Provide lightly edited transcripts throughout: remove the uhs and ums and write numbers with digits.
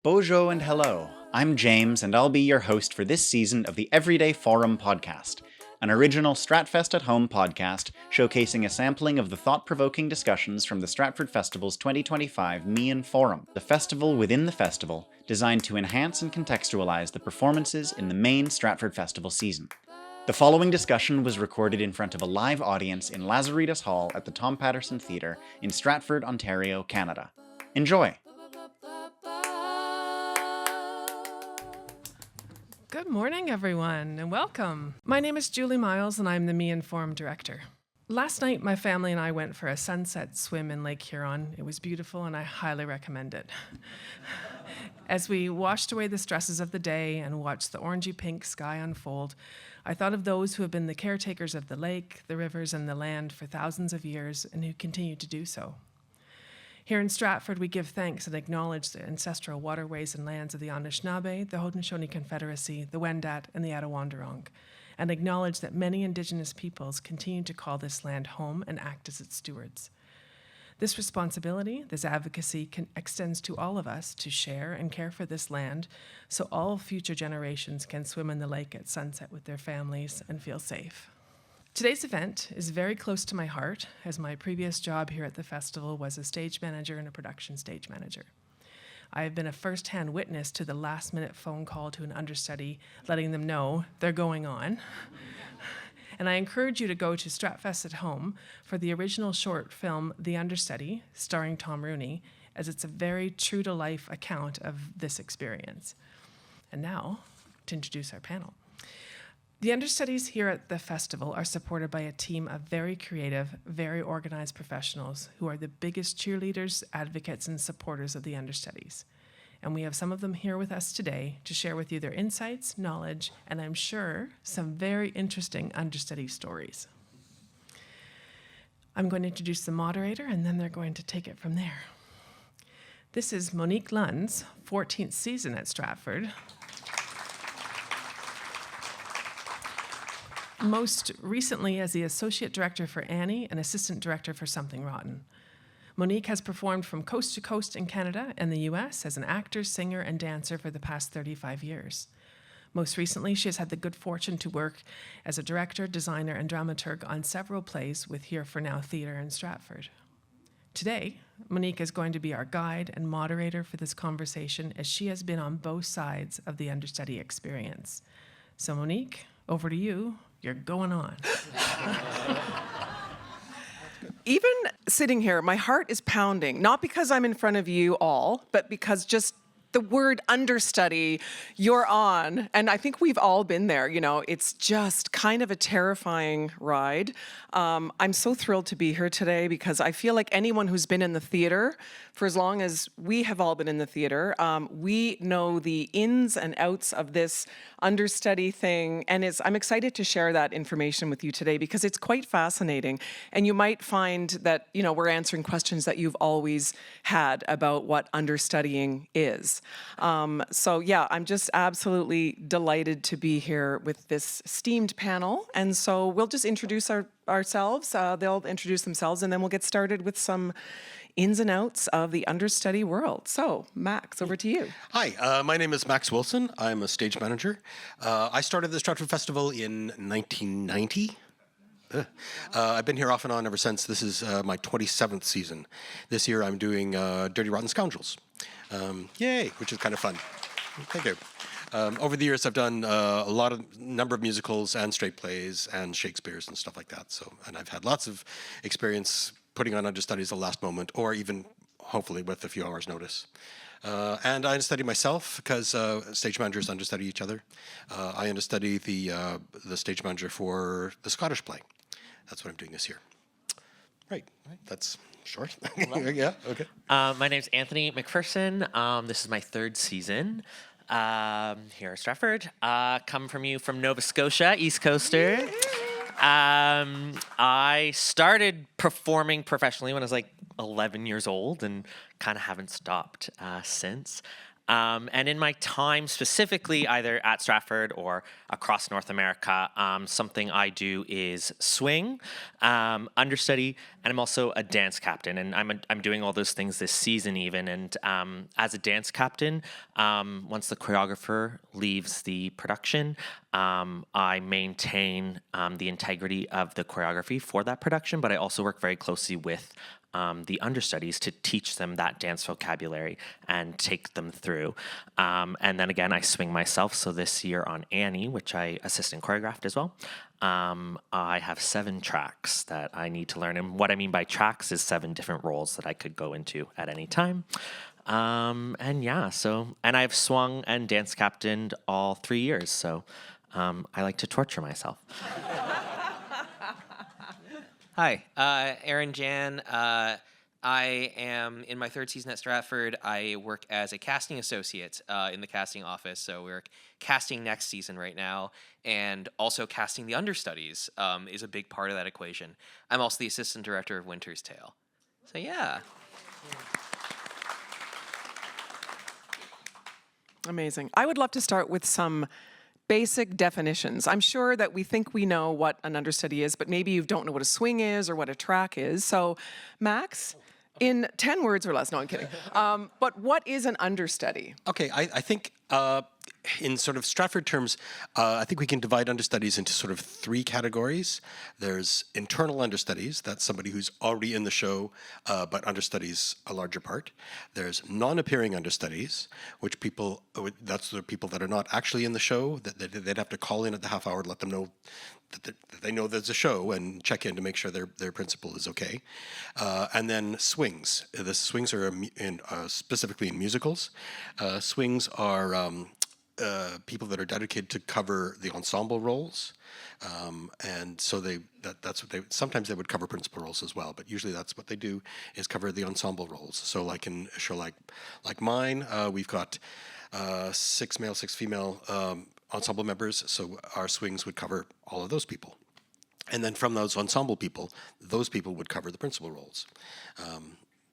Bojo and hello, I'm James and I'll be your host for this season of the Everyday Forum podcast, an original Stratfest at Home podcast showcasing a sampling of the thought-provoking discussions from the Stratford Festival's 2025 Meighen Forum, the festival within the festival designed to enhance and contextualize the performances in the main Stratford Festival season. The following discussion was recorded in front of a live audience in Lazaretus Hall at the Tom Patterson Theatre in Stratford, Ontario, Canada. Enjoy! Good morning, everyone, and welcome. My name is Julie Miles, and I'm the Meighen Forum Director. Last night, my family and I went for a sunset swim in Lake Huron. It was beautiful, and I highly recommend it. As we washed away the stresses of the day and watched the orangey-pink sky unfold, I thought of those who have been the caretakers of the lake, the rivers, and the land for thousands of years, and who continue to do so. Here in Stratford, we give thanks and acknowledge the ancestral waterways and lands of the Anishinaabe, the Haudenosaunee Confederacy, the Wendat, and the Attawanderong, and acknowledge that many Indigenous peoples continue to call this land home and act as its stewards. This responsibility, this advocacy, extends to all of us to share and care for this land so all future generations can swim in the lake at sunset with their families and feel safe. Today's event is very close to my heart, as my previous job here at the festival was a stage manager and a production stage manager. I have been a first-hand witness to the last-minute phone call to an understudy, letting them know they're going on. And I encourage you to go to Stratfest at Home for the original short film, The Understudy, starring Tom Rooney, as it's a very true-to-life account of this experience. And now, to introduce our panel. The Understudies here at the festival are supported by a team of very creative, very organized professionals who are the biggest cheerleaders, advocates, and supporters of the Understudies. And we have some of them here with us today to share with you their insights, knowledge, and I'm sure some very interesting understudy stories. I'm going to introduce the moderator, and then they're going to take it from there. This is Monique Lund's 14th season at Stratford. Most recently as the Associate Director for Annie and Assistant Director for Something Rotten. Monique has performed from coast to coast in Canada and the US as an actor, singer, and dancer for the past 35 years. Most recently, she has had the good fortune to work as a director, designer, and dramaturg on several plays with Here for Now Theatre in Stratford. Today, Monique is going to be our guide and moderator for this conversation as she has been on both sides of the understudy experience. So Monique, over to you. You're going on. Even sitting here, my heart is pounding, not because I'm in front of you all, but because just the word understudy, you're on. And I think we've all been there. You know, it's just kind of a terrifying ride. I'm so thrilled to be here today because I feel like anyone who's been in the theater for as long as we have all been in the theater, we know the ins and outs of this understudy thing. And I'm excited to share that information with you today because it's quite fascinating. And you might find that, you know, we're answering questions that you've always had about what understudying is. So yeah, I'm just absolutely delighted to be here with this esteemed panel. And so we'll just introduce ourselves. They'll introduce themselves, and then we'll get started with some ins and outs of the understudy world. So, Max, over to you. Hi, my name is Max Wilson. I'm a stage manager. I started the Stratford Festival in 1990. I've been here off and on ever since. This is my 27th season. This year I'm doing Dirty Rotten Scoundrels. Yay, which is kind of fun. Thank you. Over the years, I've done number of musicals and straight plays and Shakespeare's and stuff like that. And I've had lots of experience putting on understudies at the last moment, or even hopefully with a few hours' notice. And I understudy myself because stage managers understudy each other. I understudy the stage manager for the Scottish play. That's what I'm doing this year. Right. That's short. Yeah. Okay. My name's Anthony MacPherson. This is my third season here at Stratford. Come from Nova Scotia, East Coaster. I started performing professionally when I was like 11 years old and kind of haven't stopped since. And in my time specifically, either at Stratford or across North America, something I do is swing, understudy, and I'm also a dance captain. And I'm doing all those things this season even. And as a dance captain, once the choreographer leaves the production, I maintain the integrity of the choreography for that production, but I also work very closely with the understudies to teach them that dance vocabulary and take them through. And then again, I swing myself. So this year on Annie, which I assistant choreographed as well, I have 7 tracks that I need to learn. And what I mean by tracks is 7 different roles that I could go into at any time. And I've swung and dance captained all 3 years. So I like to torture myself. Hi, Aaron Jan. I am in my 3rd season at Stratford. I work as a casting associate in the casting office. So we're casting next season right now, and also casting the understudies is a big part of that equation. I'm also the assistant director of Winter's Tale. So yeah. Amazing. I would love to start with some basic definitions. I'm sure that we think we know what an understudy is, but maybe you don't know what a swing is or what a track is. So, Max, in 10 words or less, no, I'm kidding. But what is an understudy? Okay, I think in sort of Stratford terms, I think we can divide understudies into sort of 3 categories. There's internal understudies, that's somebody who's already in the show, but understudies a larger part. There's non-appearing understudies, which that's the people that are not actually in the show, that they'd have to call in at the half hour to let them know that they know there's a show and check in to make sure their principal is okay. And then swings. The swings are specifically in musicals. Swings are people that are dedicated to cover the ensemble roles, and so that's what they sometimes they would cover principal roles as well, but usually that's what they do is cover the ensemble roles. So like in a show like mine, we've got 6 male, 6 female ensemble members, so our swings would cover all of those people. And then from those ensemble people, those people would cover the principal roles.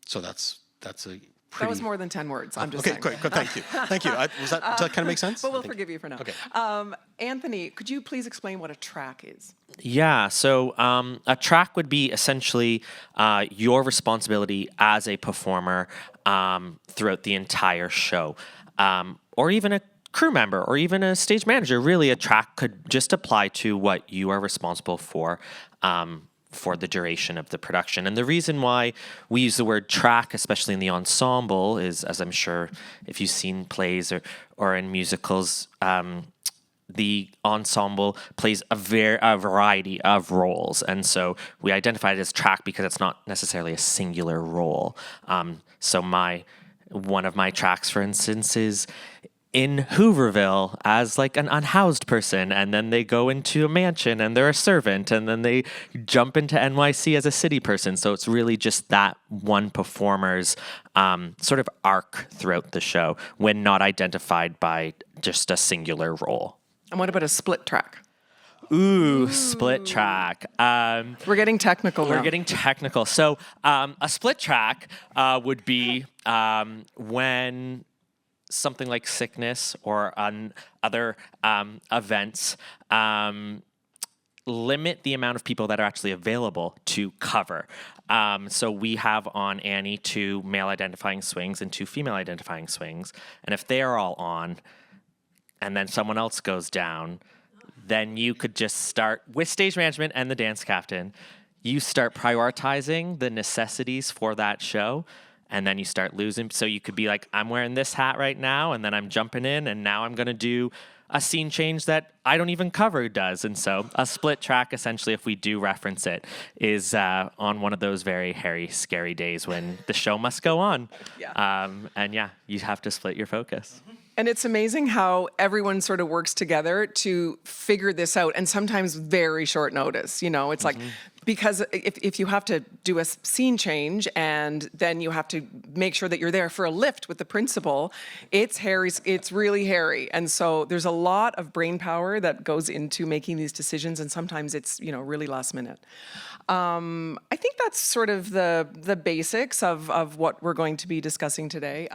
So that's a pretty... That was more than 10 words. I'm just saying. Okay, good. Thank you. Thank you. Does that kind of make sense? But we'll forgive you for now. Okay. Anthony, could you please explain what a track is? Yeah, so a track would be essentially your responsibility as a performer throughout the entire show, or even a crew member, or even a stage manager. Really, a track could just apply to what you are responsible for the duration of the production. And the reason why we use the word track, especially in the ensemble, is, as I'm sure if you've seen plays or in musicals, the ensemble plays a variety of roles. And so we identify it as track because it's not necessarily a singular role. So one of my tracks, for instance, is in Hooverville as like an unhoused person, and then they go into a mansion and they're a servant, and then they jump into NYC as a city person. So it's really just that one performer's sort of arc throughout the show when not identified by just a singular role. And what about a split track? Ooh, split track. We're getting technical now. We're getting technical. So a split track would be when something like sickness or other events limit the amount of people that are actually available to cover. So we have on Annie 2 male identifying swings and 2 female identifying swings. And if they are all on and then someone else goes down, then you could just start with stage management and the dance captain. You start prioritizing the necessities for that show. And then you start losing. So you could be like, I'm wearing this hat right now, and then I'm jumping in, and now I'm going to do a scene change that I don't even cover does. And so a split track, essentially, if we do reference it, is on one of those very hairy, scary days when the show must go on. Yeah. And yeah, you have to split your focus. And it's amazing how everyone sort of works together to figure this out, and sometimes very short notice. You know, it's like, because if you have to do a scene change and then you have to make sure that you're there for a lift with the principal, it's hairy. It's really hairy. And so there's a lot of brain power that goes into making these decisions, and sometimes it's, really last minute. I think that's sort of the basics of what we're going to be discussing today.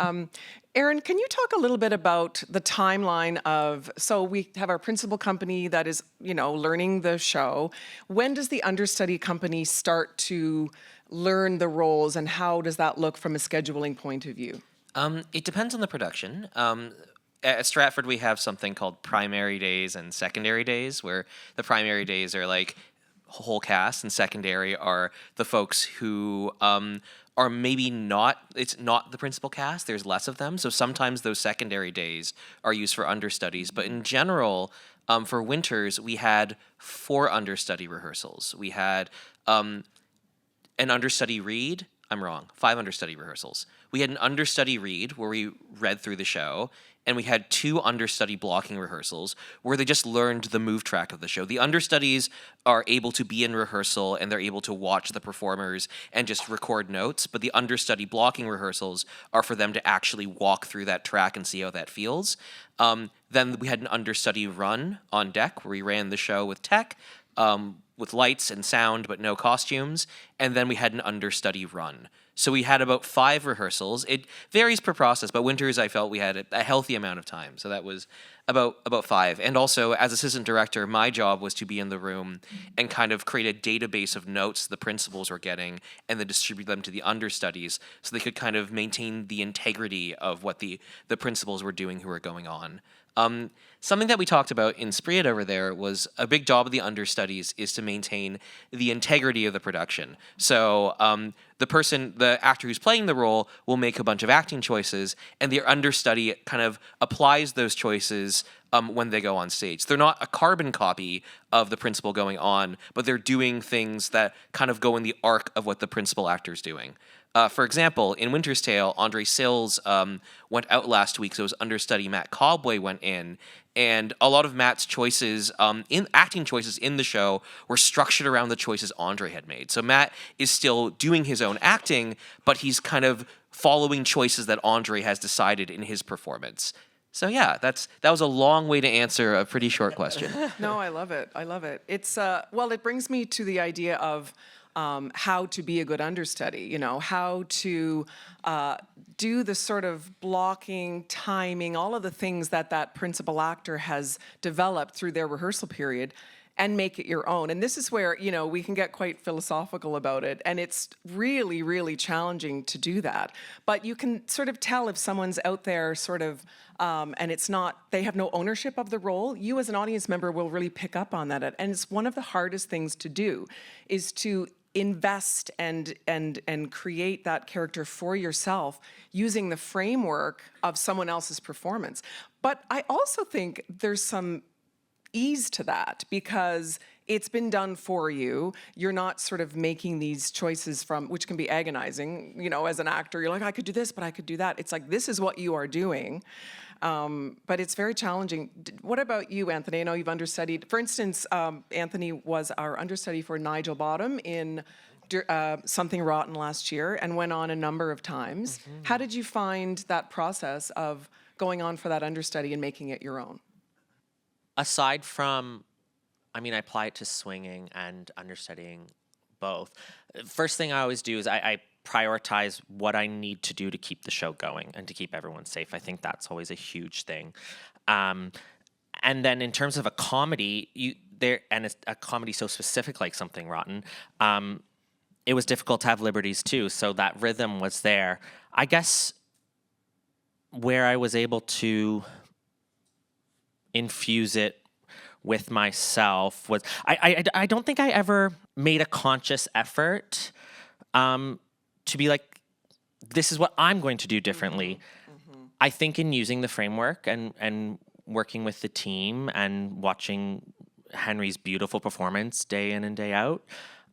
Erin, can you talk a little bit about the timeline of, so we have our principal company that is, learning the show. When does the understudy company start to learn the roles, and how does that look from a scheduling point of view? It depends on the production. At Stratford, we have something called primary days and secondary days, where the primary days are like whole cast, and secondary are the folks who are maybe not, it's not the principal cast, there's less of them. So sometimes those secondary days are used for understudies. But in general, for winters, we had 4 understudy rehearsals. We had an understudy read. I'm wrong. 5 understudy rehearsals. We had an understudy read where we read through the show, and we had 2 understudy blocking rehearsals where they just learned the move track of the show. The understudies are able to be in rehearsal and they're able to watch the performers and just record notes, but the understudy blocking rehearsals are for them to actually walk through that track and see how that feels. Then we had an understudy run on deck where we ran the show with tech, with lights and sound, but no costumes. And then we had an understudy run. So we had about 5 rehearsals. It varies per process, but winters I felt we had a healthy amount of time. So that was about 5. And also, as assistant director, my job was to be in the room and kind of create a database of notes the principals were getting and then distribute them to the understudies so they could kind of maintain the integrity of what the principals were doing who were going on. Something that we talked about in Spread over there was a big job of the understudies is to maintain the integrity of the production. So the actor who's playing the role will make a bunch of acting choices, and the understudy kind of applies those choices when they go on stage. They're not a carbon copy of the principal going on, but they're doing things that kind of go in the arc of what the principal actor's doing. For example, in Winter's Tale, Andre Sills went out last week, so his understudy Matt Cobway went in, and a lot of Matt's choices, acting choices in the show, were structured around the choices Andre had made. So Matt is still doing his own acting, but he's kind of following choices that Andre has decided in his performance. So yeah, that was a long way to answer a pretty short question. No, I love it. I love it. It's it brings me to the idea of how to be a good understudy, how to do the sort of blocking, timing, all of the things that principal actor has developed through their rehearsal period, and make it your own. And this is where, we can get quite philosophical about it, and it's really, really challenging to do that. But you can sort of tell if someone's out there sort of, and it's not, they have no ownership of the role. You as an audience member will really pick up on that. And it's one of the hardest things to do, is to invest and create that character for yourself using the framework of someone else's performance. But I also think there's some ease to that because it's been done for you. You're not sort of making these choices which can be agonizing. As an actor, you're like, I could do this, but I could do that. It's like, this is what you are doing. But it's very challenging. What about you, Anthony? I know you've understudied. For instance, Anthony was our understudy for Nigel Bottom in Something Rotten last year and went on a number of times. Mm-hmm. How did you find that process of going on for that understudy and making it your own? Aside from, I apply it to swinging and understudying both. First thing I always do is I prioritize what I need to do to keep the show going and to keep everyone safe. I think that's always a huge thing. And then in terms of a comedy, it's a comedy so specific like Something Rotten, it was difficult to have liberties too. So that rhythm was there. I guess where I was able to infuse it with myself was I don't think I ever made a conscious effort to be like, this is what I'm going to do differently. Mm-hmm. I think in using the framework and working with the team and watching Henry's beautiful performance day in and day out,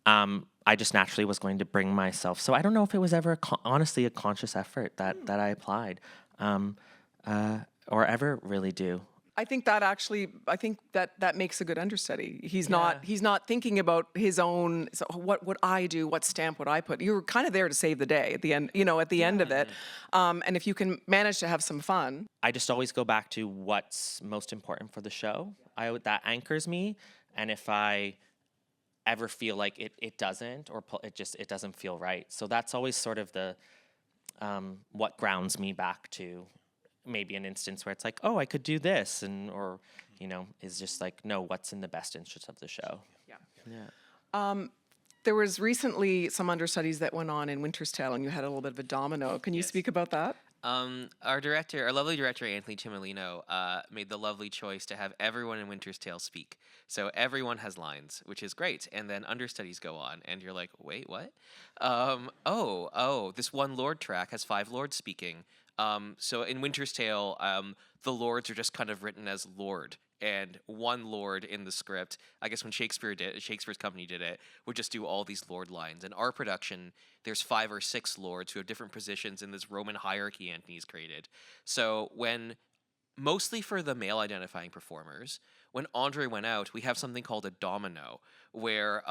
I just naturally was going to bring myself. So I don't know if it was ever honestly a conscious effort that I applied or ever really do. I think that makes a good understudy. He's not thinking about his own, so what would I do, what stamp would I put? You're kind of there to save the day at the end, at the end of it. And if you can manage to have some fun. I just always go back to what's most important for the show. That anchors me. And if I ever feel like it doesn't, or it doesn't feel right. So that's always sort of the what grounds me back to maybe an instance where it's like, oh, I could do this, or is just like, no, what's in the best interest of the show. There was recently some understudies that went on in Winter's Tale, and you had a little bit of a domino. Can you speak about that? Our lovely director, Anthony Timolino, made the lovely choice to have everyone in Winter's Tale speak. So everyone has lines, which is great. And then understudies go on, and you're like, wait, what? This one Lord track has 5 Lords speaking. So in Winter's Tale, the Lords are just kind of written as Lord. And one Lord in the script, I guess when Shakespeare's company did it, would just do all these Lord lines. In our production, there's 5 or 6 Lords who have different positions in this Roman hierarchy Anthony's created. So mostly for the male identifying performers, when Andre went out, we have something called a domino, where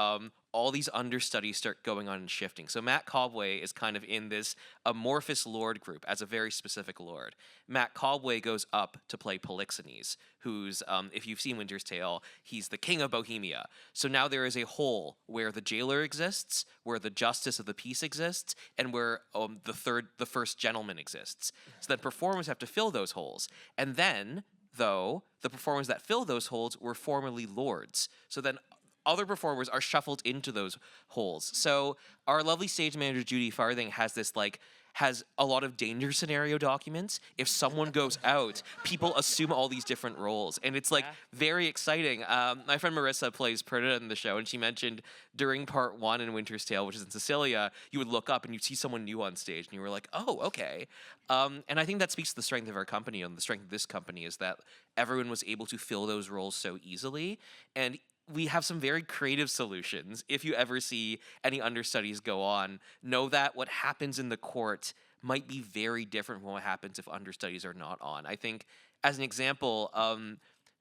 all these understudies start going on and shifting. So Matt Cobway is kind of in this amorphous lord group as a very specific lord. Matt Cobway goes up to play Polixenes, who's, if you've seen Winter's Tale, he's the king of Bohemia. So now there is a hole where the jailer exists, where the justice of the peace exists, and where the first gentleman exists. So then performers have to fill those holes. And then, though, the performers that fill those holes were formerly lords. So then other performers are shuffled into those holes. So our lovely stage manager, Judy Farthing, has a lot of danger scenario documents. If someone goes out, people assume all these different roles. And it's very exciting. My friend Marissa plays Perdita in the show, and she mentioned during part 1 in Winter's Tale, which is in Sicilia, you would look up and you'd see someone new on stage, and you were like, oh, okay. And I think that speaks to the strength of our company, and the strength of this company is that everyone was able to fill those roles so easily. And we have some very creative solutions. If you ever see any understudies go on, know that what happens in the court might be very different from what happens if understudies are not on. I think, as an example,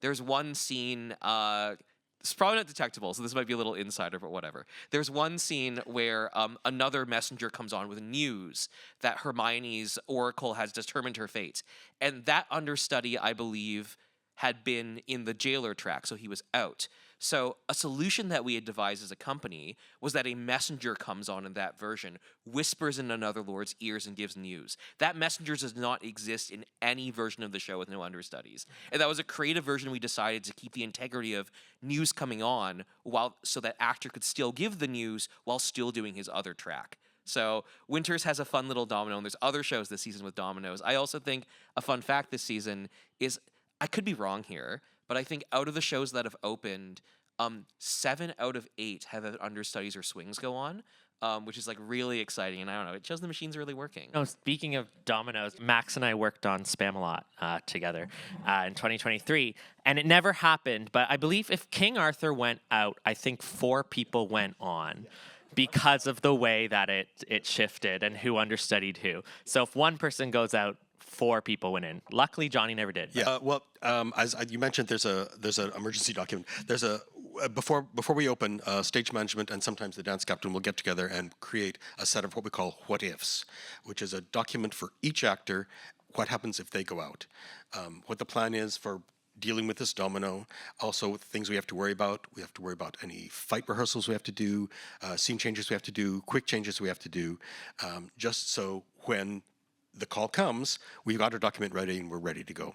there's one scene, it's probably not detectable, so this might be a little insider, but whatever. There's one scene where another messenger comes on with news that Hermione's oracle has determined her fate. And that understudy, I believe, had been in the jailer track, so he was out. So a solution that we had devised as a company was that a messenger comes on in that version, whispers in another lord's ears, and gives news. That messenger does not exist in any version of the show with no understudies. And that was a creative version we decided to keep the integrity of news coming on so that actor could still give the news while still doing his other track. So Winters has a fun little domino, and there's other shows this season with dominoes. I also think a fun fact this season is, I could be wrong here, but I think out of the shows that have opened, 7 out of 8 have had understudies or swings go on, which is really exciting. And I don't know, it shows the machine's really working. No, speaking of dominoes, Max and I worked on Spamalot together in 2023, and it never happened. But I believe if King Arthur went out, I think 4 people went on, because of the way that it shifted and who understudied who. So if one person goes out, 4 people went in. Luckily, Johnny never did. Yeah. As you mentioned, there's an emergency document. There's before we open, stage management and sometimes the dance captain will get together and create a set of what we call what ifs, which is a document for each actor. What happens if they go out? What the plan is for dealing with this domino. Also, things we have to worry about. We have to worry about any fight rehearsals we have to do, scene changes we have to do, quick changes we have to do, just so when the call comes, we've got our document ready and we're ready to go.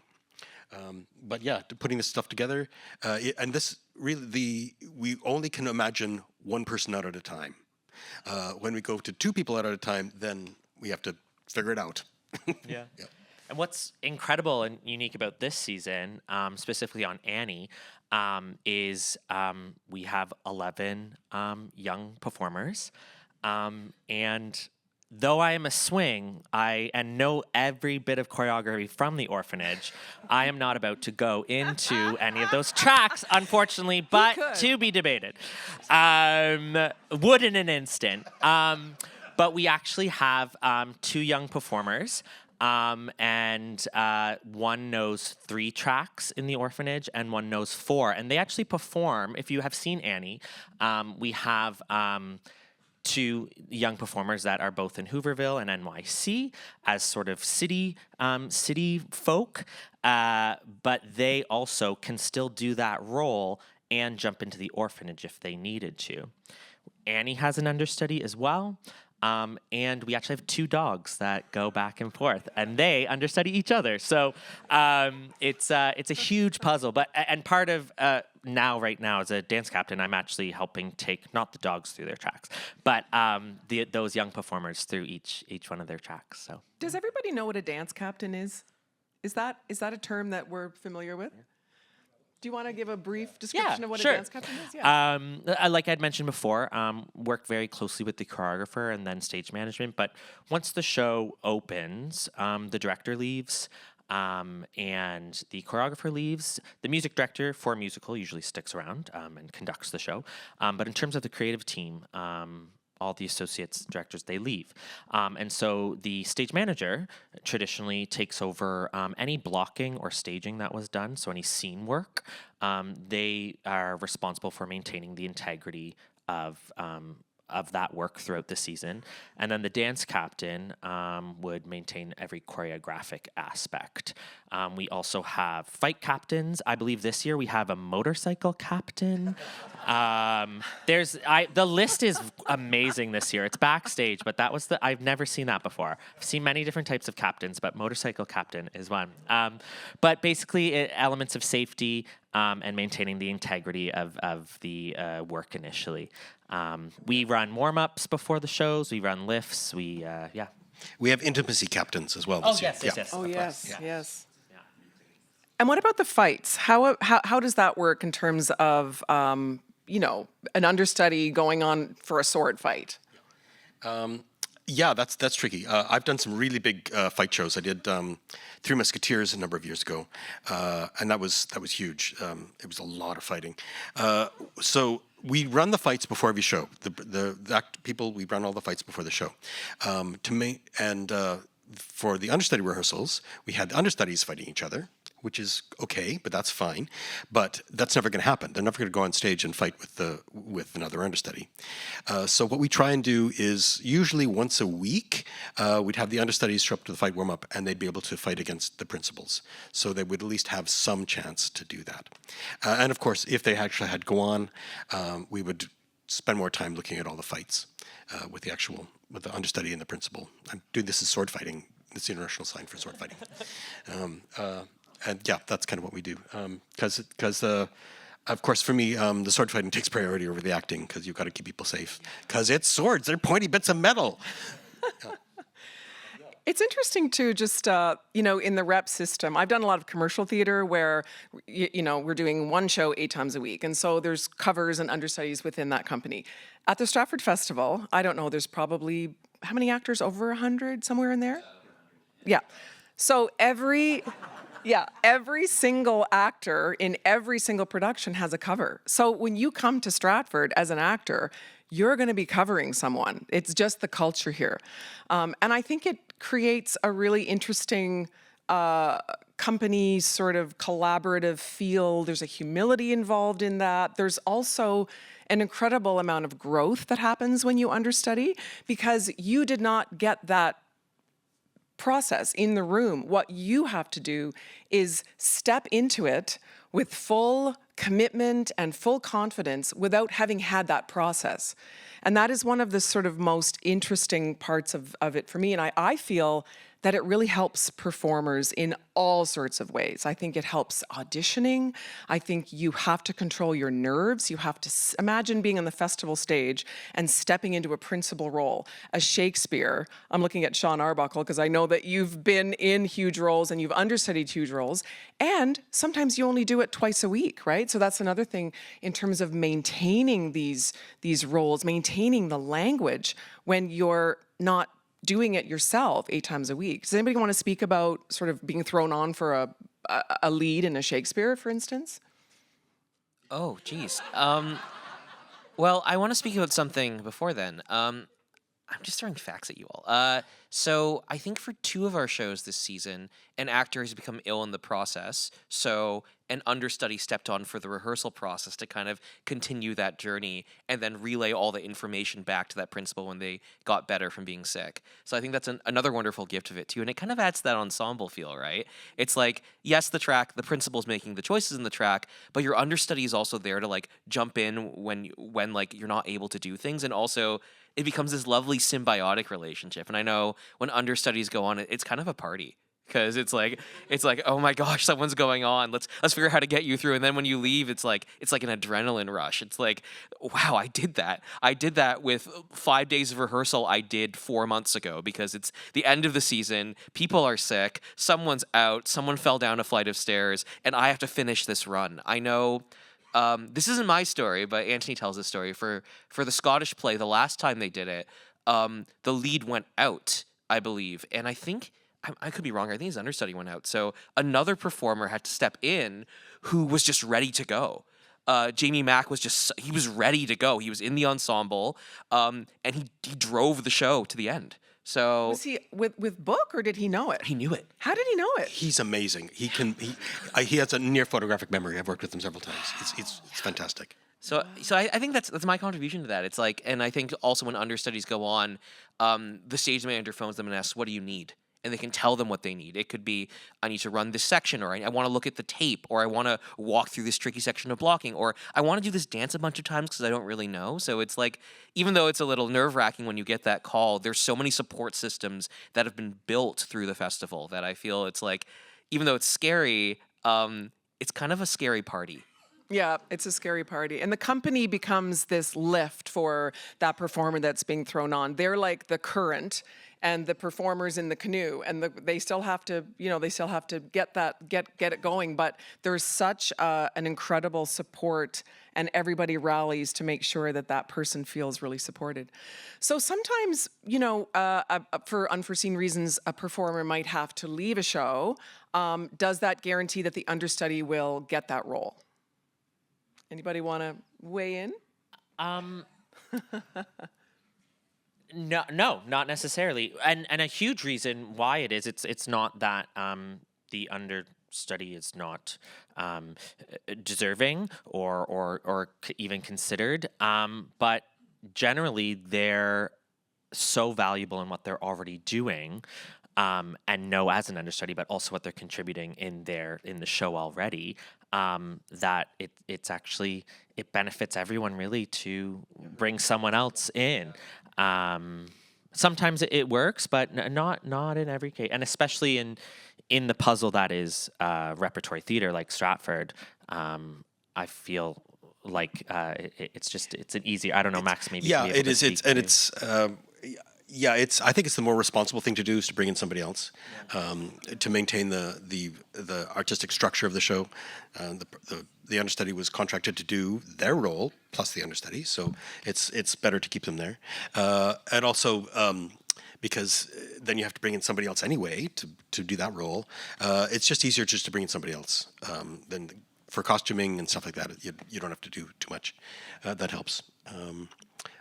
But yeah, putting this stuff together, and this really, we only can imagine one person out at a time. When we go to 2 people out at a time, then we have to figure it out. Yeah. And what's incredible and unique about this season, specifically on Annie, is we have 11 young performers, and though I am a swing, and know every bit of choreography from the orphanage, I am not about to go into any of those tracks, unfortunately, but to be debated. Would in an instant. But we actually have 2 young performers, and one knows 3 tracks in the orphanage, and one knows 4. And they actually perform, if you have seen Annie, we have 2 young performers that are both in Hooverville and NYC as sort of city folk, but they also can still do that role and jump into the orphanage if they needed to. Annie has an understudy as well, And we actually have 2 dogs that go back and forth, and they understudy each other. So it's a huge puzzle. But and part of right now as a dance captain, I'm actually helping take not the dogs through their tracks, but those young performers through each one of their tracks. So Does everybody know what a dance captain is? Is that a term that we're familiar with? Do you want to give a brief description of what sure. a dance captain is? Yeah. Like I'd mentioned before, work very closely with the choreographer and then stage management. But once the show opens, the director leaves and the choreographer leaves. The music director for a musical usually sticks around and conducts the show. But in terms of the creative team, all the associates, directors, they leave. And so the stage manager traditionally takes over any blocking or staging that was done, so any scene work. They are responsible for maintaining the integrity of that work throughout the season. And then the dance captain would maintain every choreographic aspect. We also have fight captains. I believe this year we have a motorcycle captain. The list is amazing this year. It's backstage, but I've never seen that before. I've seen many different types of captains, but motorcycle captain is one. But basically elements of safety and maintaining the integrity of the work initially. We run warm-ups before the shows. We run lifts. We We have intimacy captains as well. Oh, this year. yes. Oh, yes, Yeah. yes. And what about the fights? How does that work in terms of, an understudy going on for a sword fight? Yeah, that's tricky. I've done some really big fight shows. I did Three Musketeers a number of years ago, and that was huge. It was a lot of fighting. So we run the fights before every show. We run all the fights before the show. For the understudy rehearsals, we had the understudies fighting each other, which is okay, but that's fine. But that's never going to happen. They're never going to go on stage and fight with another understudy. So what we try and do is usually once a week, we'd have the understudies show up to the fight warm-up, and they'd be able to fight against the principals. So they would at least have some chance to do that. And of course, if they actually had to go on, we would spend more time looking at all the fights with the understudy and the principal. I'm doing this as sword fighting. It's the international sign for sword fighting. And yeah, that's kind of what we do. Because of course, for me, the sword fighting takes priority over the acting because you've got to keep people safe. Because it's swords; they're pointy bits of metal. It's interesting too, just, in the rep system. I've done a lot of commercial theater where, we're doing one show 8 times a week. And so there's covers and understudies within that company. At the Stratford Festival, I don't know, there's probably, how many actors? Over 100, somewhere in there? Yeah. So every single actor in every single production has a cover. So when you come to Stratford as an actor, you're going to be covering someone. It's just the culture here. And I think it creates a really interesting company sort of collaborative feel. There's a humility involved in that. There's also an incredible amount of growth that happens when you understudy because you did not get that process in the room. What you have to do is step into it with full commitment and full confidence without having had that process. And that is one of the sort of most interesting parts of it for me. And I feel that it really helps performers in all sorts of ways. I think it helps auditioning. I think you have to control your nerves. You have to imagine being on the festival stage and stepping into a principal role. A Shakespeare, I'm looking at Sean Arbuckle because I know that you've been in huge roles and you've understudied huge roles. And sometimes you only do it twice a week, right? So that's another thing in terms of maintaining these roles, maintaining the language when you're not doing it yourself 8 times a week. Does anybody want to speak about sort of being thrown on for a lead in a Shakespeare, for instance? Oh, geez. Well, I want to speak about something before then. I'm just throwing facts at you all. So I think for 2 of our shows this season, an actor has become ill in the process. So an understudy stepped on for the rehearsal process to kind of continue that journey and then relay all the information back to that principal when they got better from being sick. So I think that's another wonderful gift of it too, and it kind of adds to that ensemble feel, right? It's like, yes, the principal's making the choices in the track, but your understudy is also there to like jump in when like you're not able to do things, and also it becomes this lovely symbiotic relationship. And I know when understudies go on, it's kind of a party. Because it's like, oh my gosh, someone's going on. Let's figure out how to get you through. And then when you leave, it's like an adrenaline rush. It's like, wow, I did that. I did that with 5 days of rehearsal I did 4 months ago, because it's the end of the season. People are sick. Someone's out. Someone fell down a flight of stairs, and I have to finish this run. I know. This isn't my story, but Anthony tells this story for the Scottish play. The last time they did it, the lead went out, I believe, and I think. I could be wrong. I think his understudy went out. So another performer had to step in who was just ready to go. Jamie Mack he was ready to go. He was in the ensemble, and he drove the show to the end. So Was he with book, or did he know it? he knew it. How did he know it? He's amazing. He has a near photographic memory. I've worked with him several times. It's fantastic. So I think that's my contribution to that. It's like, and I think also when understudies go on, the stage manager phones them and asks, "What do you need?" And they can tell them what they need. It could be, I need to run this section, or I want to look at the tape, or I want to walk through this tricky section of blocking, or I want to do this dance a bunch of times because I don't really know. So it's like, even though it's a little nerve-wracking when you get that call, there's so many support systems that have been built through the festival that I feel it's like, even though it's scary, it's kind of a scary party. Yeah, it's a scary party. And the company becomes this lift for that performer that's being thrown on. They're like the current, and the performers in the canoe, and they still have to, get it going. But there's such an incredible support, and everybody rallies to make sure that person feels really supported. So sometimes, for unforeseen reasons, a performer might have to leave a show. Does that guarantee that the understudy will get that role? Anybody want to weigh in? No, not necessarily. And a huge reason why it is, it's not that the understudy is not deserving or even considered, but generally they're so valuable in what they're already doing, and know as an understudy, but also what they're contributing in the show already, that it benefits everyone really to bring someone else in. Sometimes it works, but not in every case, and especially in the puzzle that is repertory theater like Stratford. I feel like it's an easier. I don't know, Max. Maybe Yeah, it is. I think it's the more responsible thing to do is to bring in somebody else, to maintain the artistic structure of the show. The understudy was contracted to do their role plus the understudy, so it's better to keep them there. And also because then you have to bring in somebody else anyway to do that role. It's just easier just to bring in somebody else than for costuming and stuff like that. You don't have to do too much. That helps.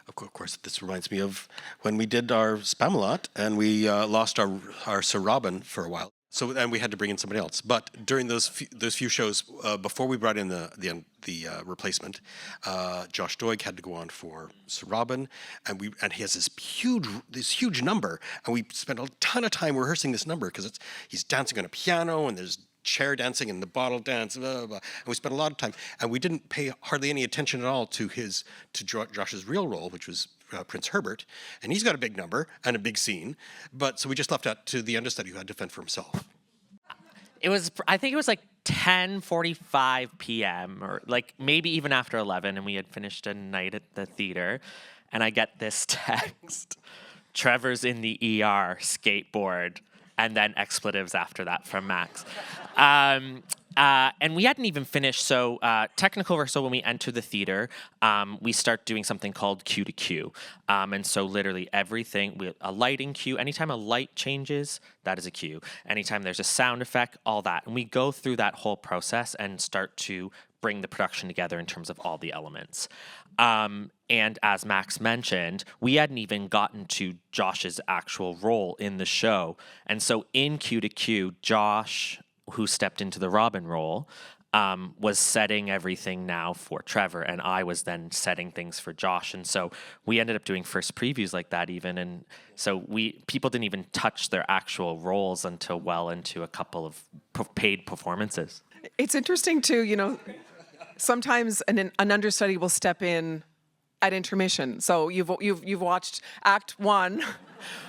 Of course, this reminds me of when we did our Spamalot and we lost our Sir Robin for a while. So and we had to bring in somebody else. But during those few shows before we brought in the replacement, Josh Doig had to go on for Sir Robin, and he has this huge number, and we spent a ton of time rehearsing this number because he's dancing on a piano and there's chair dancing and the bottle dance, blah, blah, blah. And we spent a lot of time, and we didn't pay hardly any attention at all to Josh's real role, which was Prince Herbert, and he's got a big number and a big scene, so we just left that to the understudy who had to fend for himself. I think it was like 10:45 p.m. or like maybe even after 11, and we had finished a night at the theater, and I get this text: Trevor's in the ER, skateboard. And then expletives after that from Max. And we hadn't even finished. So technical rehearsal, when we enter the theater, we start doing something called cue to cue. And so literally everything, a lighting cue, anytime a light changes, that is a cue. Anytime there's a sound effect, all that. And we go through that whole process and start to bring the production together in terms of all the elements. And as Max mentioned, we hadn't even gotten to Josh's actual role in the show. And so in Q to Q, Josh, who stepped into the Robin role, was setting everything now for Trevor, and I was then setting things for Josh. And so we ended up doing first previews like that even. And so people didn't even touch their actual roles until well into a couple of paid performances. It's interesting too, sometimes an understudy will step in at intermission. So you've watched Act 1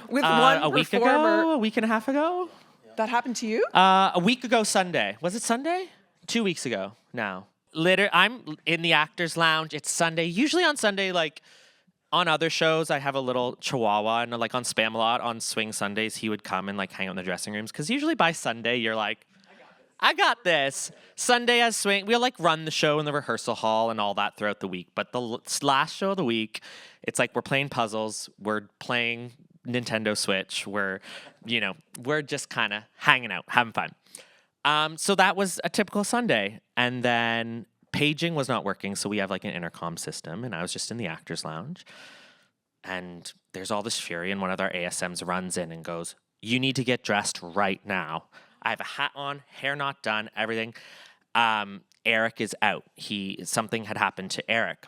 with one a week performer. ago, a week and a half ago. That happened to you? A week ago Sunday. Was it Sunday? 2 weeks ago now. I'm in the actors lounge. It's Sunday. Usually on Sunday, like on other shows, I have a little chihuahua, and like on Spamalot on Swing Sundays, he would come and like hang out in the dressing rooms. Because usually by Sunday, you're like, I got this. Sunday as Swing, we'll like run the show in the rehearsal hall and all that throughout the week. But the last show of the week, it's like we're playing puzzles, we're playing Nintendo Switch, we're just kind of hanging out, having fun. So that was a typical Sunday. And then paging was not working, so we have like an intercom system, and I was just in the actors lounge. And there's all this fury, and one of our ASMs runs in and goes, "You need to get dressed right now. I have a hat on, hair not done, everything. Eric is out. Something had happened to Eric."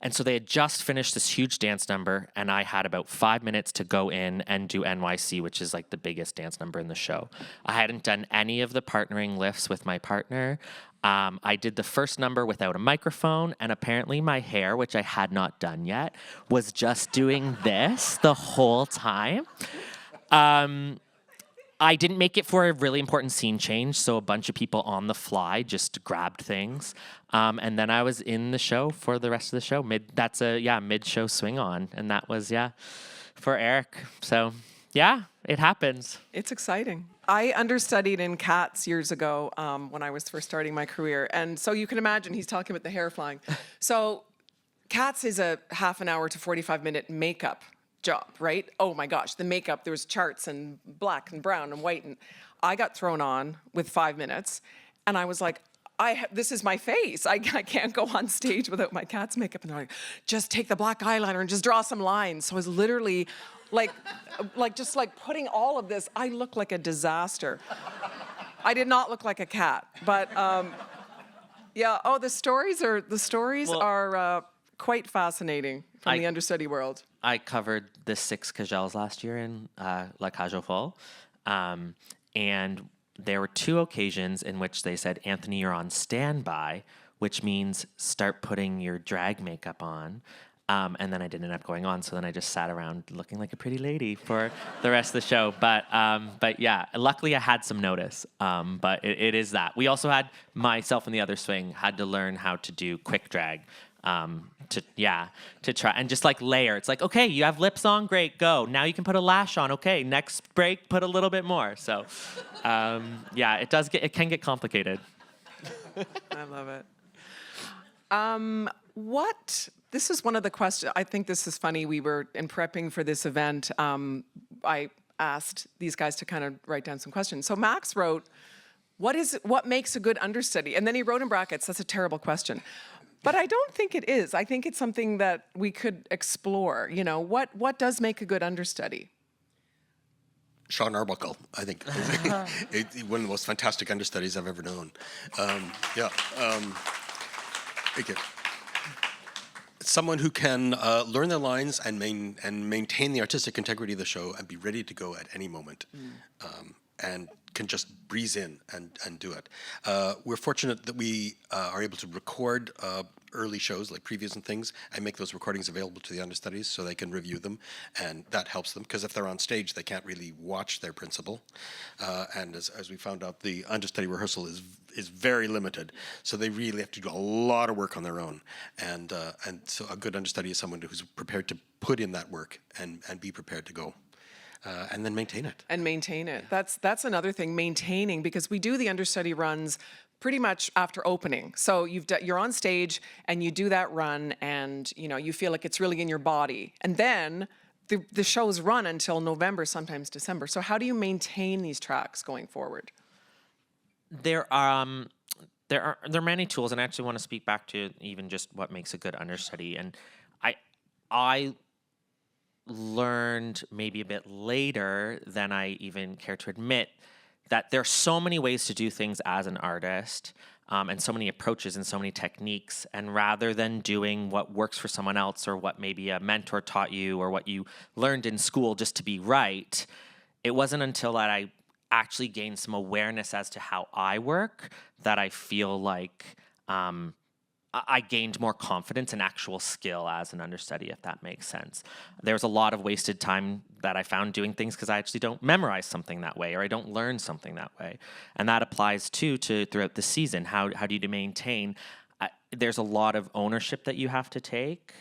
And so they had just finished this huge dance number, and I had about 5 minutes to go in and do NYC, which is like the biggest dance number in the show. I hadn't done any of the partnering lifts with my partner. I did the first number without a microphone, and apparently my hair, which I had not done yet, was just doing this the whole time. I didn't make it for a really important scene change, so a bunch of people on the fly just grabbed things. And then I was in the show for the rest of the show. Mid-show swing on. And that was, for Eric. So, it happens. It's exciting. I understudied in Cats years ago when I was first starting my career. And so you can imagine, he's talking about the hair flying. So Cats is a half an hour to 45-minute makeup job, right? Oh my gosh, the makeup, there was charts and black and brown and white, and I got thrown on with 5 minutes, and I was like, this is my face. I can't go on stage without my Cat's makeup. And they're like, just take the black eyeliner and just draw some lines. So I was literally like putting all of this. I look like a disaster. I did not look like a cat, but the stories are quite fascinating from the understudy world. I covered the 6 Cagels last year in La Cage aux Folles, and there were 2 occasions in which they said, "Anthony, you're on standby," which means start putting your drag makeup on. And then I didn't end up going on, so then I just sat around looking like a pretty lady for the rest of the show. But luckily I had some notice. But it is that. We also had, myself and the other swing, had to learn how to do quick drag. To try and just like layer. It's like, okay, you have lips on, great, go. Now you can put a lash on. Okay, next break, put a little bit more. So, it can get complicated. I love it. This is one of the questions. I think this is funny. We were in prepping for this event. I asked these guys to kind of write down some questions. So Max wrote, "What makes a good understudy?" And then he wrote in brackets, "That's a terrible question." But I don't think it is. I think it's something that we could explore. What does make a good understudy? Sean Arbuckle, I think, one of the most fantastic understudies I've ever known. Someone who can learn their lines and maintain the artistic integrity of the show and be ready to go at any moment, and can just breeze in and do it. We're fortunate that we are able to record early shows like previews and things and make those recordings available to the understudies so they can review them, and that helps them because if they're on stage they can't really watch their principal, and as we found out, the understudy rehearsal is very limited, so they really have to do a lot of work on their own, and so a good understudy is someone who's prepared to put in that work and be prepared to go. And then maintain it. And maintain it. That's another thing, maintaining, because we do the understudy runs pretty much after opening. So you're on stage and you do that run, and you feel like it's really in your body. And then the shows run until November, sometimes December. So how do you maintain these tracks going forward? There are many tools, and I actually want to speak back to even just what makes a good understudy. And I learned maybe a bit later than I even care to admit that there are so many ways to do things as an artist, and so many approaches and so many techniques. And rather than doing what works for someone else or what maybe a mentor taught you or what you learned in school just to be right, it wasn't until that I actually gained some awareness as to how I work that I feel like I gained more confidence and actual skill as an understudy, if that makes sense. There's a lot of wasted time that I found doing things because I actually don't memorize something that way or I don't learn something that way. And that applies too to throughout the season. How do you maintain? There's a lot of ownership that you have to take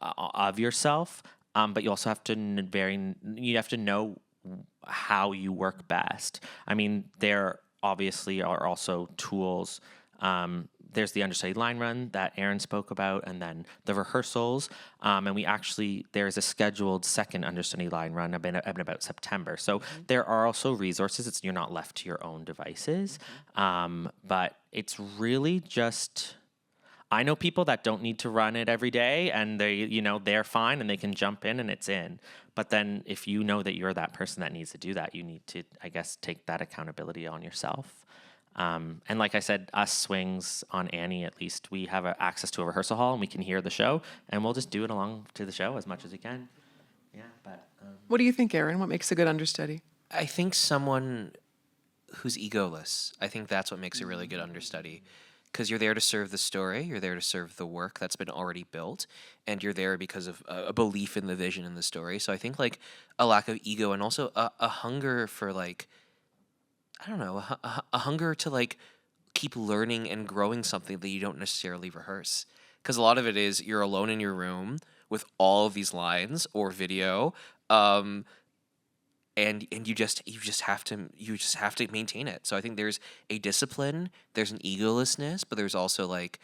of yourself, but you also have to know how you work best. I mean, there obviously are also tools. There's the understudy line run that Aaron spoke about, and then the rehearsals. And there's a scheduled second understudy line run in about September. So there are also resources. You're not left to your own devices. But it's really just, I know people that don't need to run it every day, and they're fine and they can jump in and it's in. But then if you know that you're that person that needs to do that, you need to, I guess, take that accountability on yourself. And like I said, us swings on Annie, at least we have access to a rehearsal hall and we can hear the show, and we'll just do it along to the show as much as we can. Yeah, but What do you think, Aaron? What makes a good understudy? I think someone who's egoless. I think that's what makes a really good understudy. Because you're there to serve the story, you're there to serve the work that's been already built, and you're there because of a belief in the vision in the story. So I think like a lack of ego and also a hunger for like, I don't know, a hunger to like keep learning and growing something that you don't necessarily rehearse. Because a lot of it is you're alone in your room with all of these lines or video, and you just have to maintain it. So I think there's a discipline, there's an egolessness, but there's also like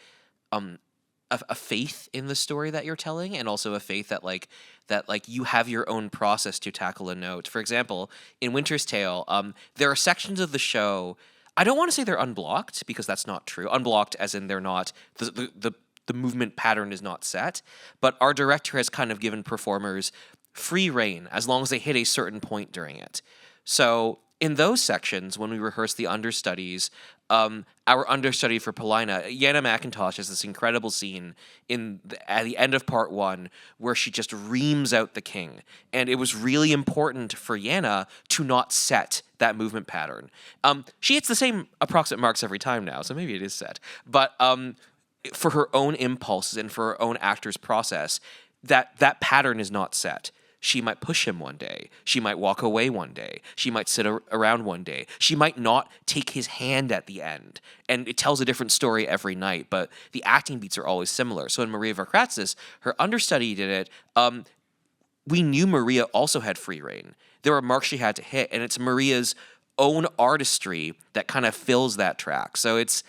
a faith in the story that you're telling, and also a faith that you have your own process to tackle a note. For example, in Winter's Tale, there are sections of the show, I don't want to say they're unblocked, because that's not true. Unblocked as in they're not, the movement pattern is not set, but our director has kind of given performers free reign as long as they hit a certain point during it. So in those sections, when we rehearse the understudies, our understudy for Paulina, Yana McIntosh, has this incredible scene at the end of part 1 where she just reams out the king. And it was really important for Yana to not set that movement pattern. She hits the same approximate marks every time now, so maybe it is set. But for her own impulses and for her own actor's process, that pattern is not set. She might push him one day. She might walk away one day. She might sit around one day. She might not take his hand at the end. And it tells a different story every night, but the acting beats are always similar. So in Maria Varkratsis, her understudy did it. We knew Maria also had free reign. There were marks she had to hit, and it's Maria's own artistry that kind of fills that track. So it's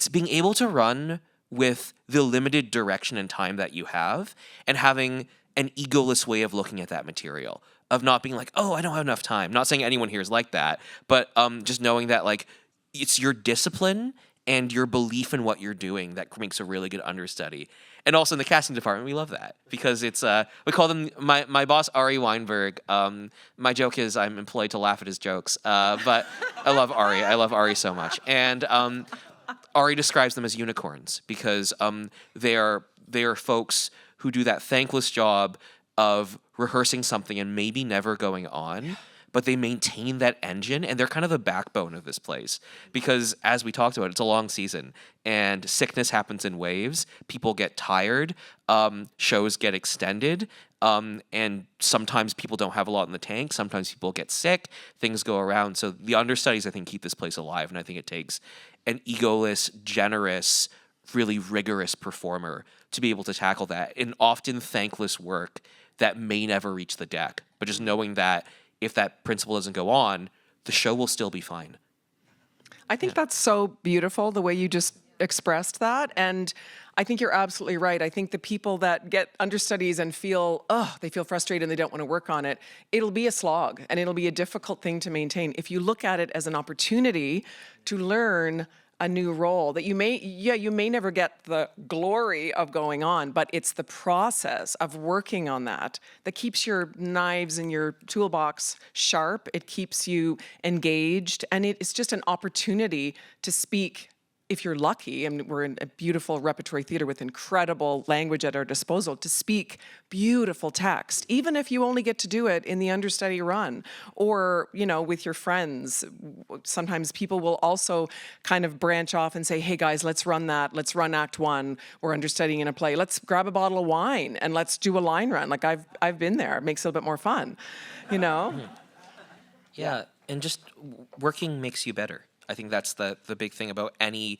being able to run with the limited direction and time that you have, and having an egoless way of looking at that material, of not being like, oh, I don't have enough time. Not saying anyone here is like that, but just knowing that like it's your discipline and your belief in what you're doing that makes a really good understudy. And also in the casting department, we love that because it's we call them my boss Ari Weinberg. My joke is I'm employed to laugh at his jokes, but I love Ari. I love Ari so much, and Ari describes them as unicorns because they are folks who do that thankless job of rehearsing something and maybe never going on, but they maintain that engine, and they're kind of the backbone of this place. Because as we talked about, it's a long season, and sickness happens in waves. People get tired, shows get extended, and sometimes people don't have a lot in the tank. Sometimes people get sick, things go around. So the understudies, I think, keep this place alive, and I think it takes an egoless, generous, really rigorous performer to be able to tackle that in often thankless work that may never reach the deck. But just knowing that if that principle doesn't go on, the show will still be fine. I think that's so beautiful, the way you just expressed that. And I think you're absolutely right. I think the people that get understudies and feel, they feel frustrated and they don't want to work on it, it'll be a slog and it'll be a difficult thing to maintain. If you look at it as an opportunity to learn a new role that you may never get the glory of going on, but it's the process of working on that keeps your knives in your toolbox sharp. It keeps you engaged, and it's just an opportunity to speak. If you're lucky, and we're in a beautiful repertory theater with incredible language at our disposal, to speak beautiful text, even if you only get to do it in the understudy run or, with your friends. Sometimes people will also kind of branch off and say, hey guys, let's run act one. We're understudying in a play. Let's grab a bottle of wine and let's do a line run. Like I've been there. It makes it a little bit more fun, Yeah, and just working makes you better. I think that's the big thing about any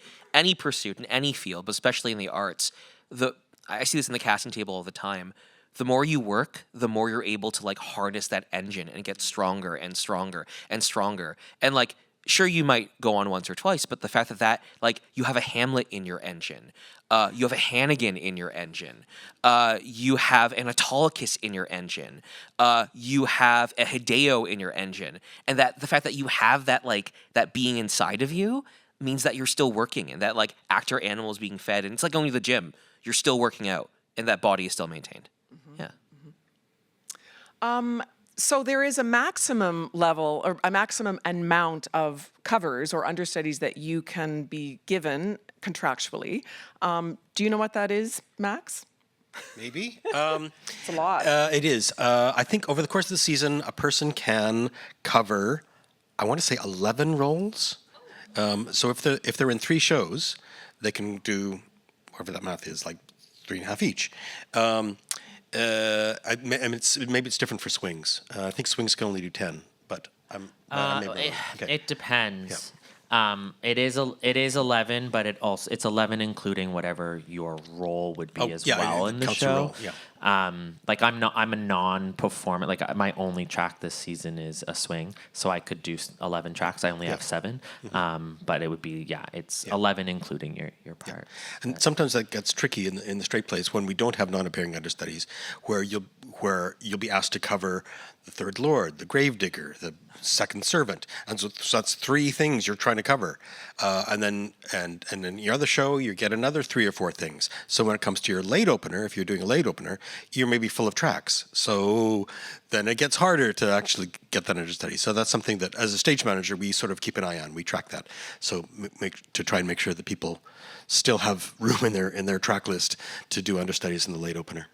pursuit in any field, but especially in the arts. I see this in the casting table all the time. The more you work, the more you're able to like harness that engine and get stronger and stronger and stronger. And like, sure, you might go on once or twice, but the fact that like you have a Hamlet in your engine, you have a Hannigan in your engine, you have an Autolycus in your engine, you have a Hideo in your engine, and that the fact that you have that like that being inside of you means that you're still working, and that like actor animal is being fed, and it's like going to the gym. You're still working out, and that body is still maintained. Yeah. So there is a maximum level or a maximum amount of covers or understudies that you can be given contractually. Do you know what that is, Max? Maybe. It's a lot. It is. I think over the course of the season, a person can cover, I want to say 11 roles. So if they're in 3 shows, they can do, whatever that math is, like 3.5 each. Maybe it's different for swings. I think swings can only do 10, but I may be wrong. Okay. It depends. It is 11, but it's 11 including whatever your role would be well in the show. Role, yeah. Like I'm a non-performer. Like my only track this season is a swing, so I could do 11 tracks. I only have 7, but it would be it's 11 including your part. Yeah. And sometimes that gets tricky in the straight plays when we don't have non-appearing understudies, where you'll be asked to cover the Third Lord, the Gravedigger, the Second Servant, and so that's 3 things you're trying to cover, and then your other show you get another 3 or 4 things. So when it comes to your late opener, if you're doing a late opener, you're maybe full of tracks. So then it gets harder to actually get that understudy. So that's something that, as a stage manager, we sort of keep an eye on. We track that, so to try and make sure that people still have room in their track list to do understudies in the late opener.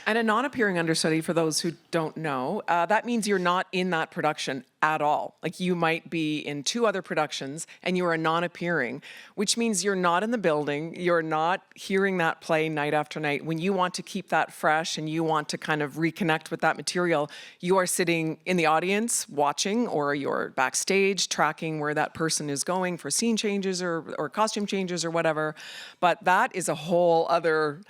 And a non-appearing understudy, for those who don't know, that means you're not in that production at all. Like you might be in 2 other productions and you are non-appearing, which means you're not in the building, you're not hearing that play night after night. When you want to keep that fresh and you want to kind of reconnect with that material, you are sitting in the audience watching, or you're backstage tracking where that person is going for scene changes or costume changes or whatever. But that is a whole other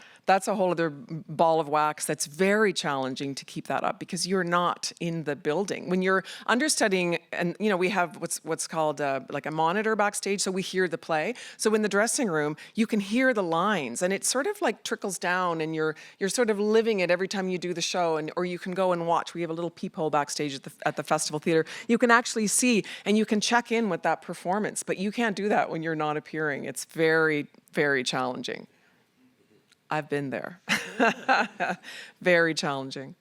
ball of wax that's very challenging to keep that up because you're not in the building. When you're understudying, and we have what's called like a monitor backstage, so we hear the play. So in the dressing room, you can hear the lines, and it sort of like trickles down, and you're sort of living it every time you do the show, or you can go and watch. We have a little peephole backstage at the Festival Theatre. You can actually see, and you can check in with that performance, but you can't do that when you're not appearing. It's very, very challenging. I've been there. Very challenging.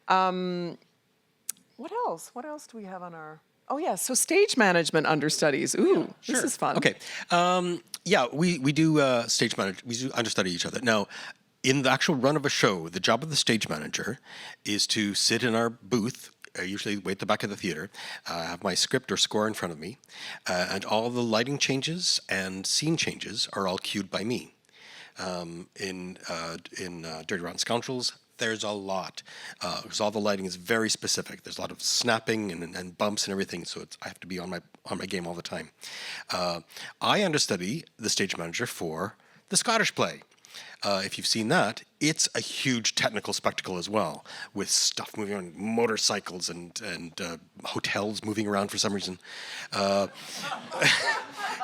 What else? What else do we have on our... Oh, yeah, so stage management understudies. Ooh, Sure. This is fun. Okay. We do stage manage. We do understudy each other. Now, in the actual run of a show, the job of the stage manager is to sit in our booth, usually way at the back of the theater, have my script or score in front of me, and all the lighting changes and scene changes are all cued by me. In Dirty Rotten Scoundrels, there's a lot, because all the lighting is very specific. There's a lot of snapping and bumps and everything, so I have to be on my game all the time. I understudy the stage manager for the Scottish play. If you've seen that, it's a huge technical spectacle as well, with stuff moving on, motorcycles and hotels moving around for some reason.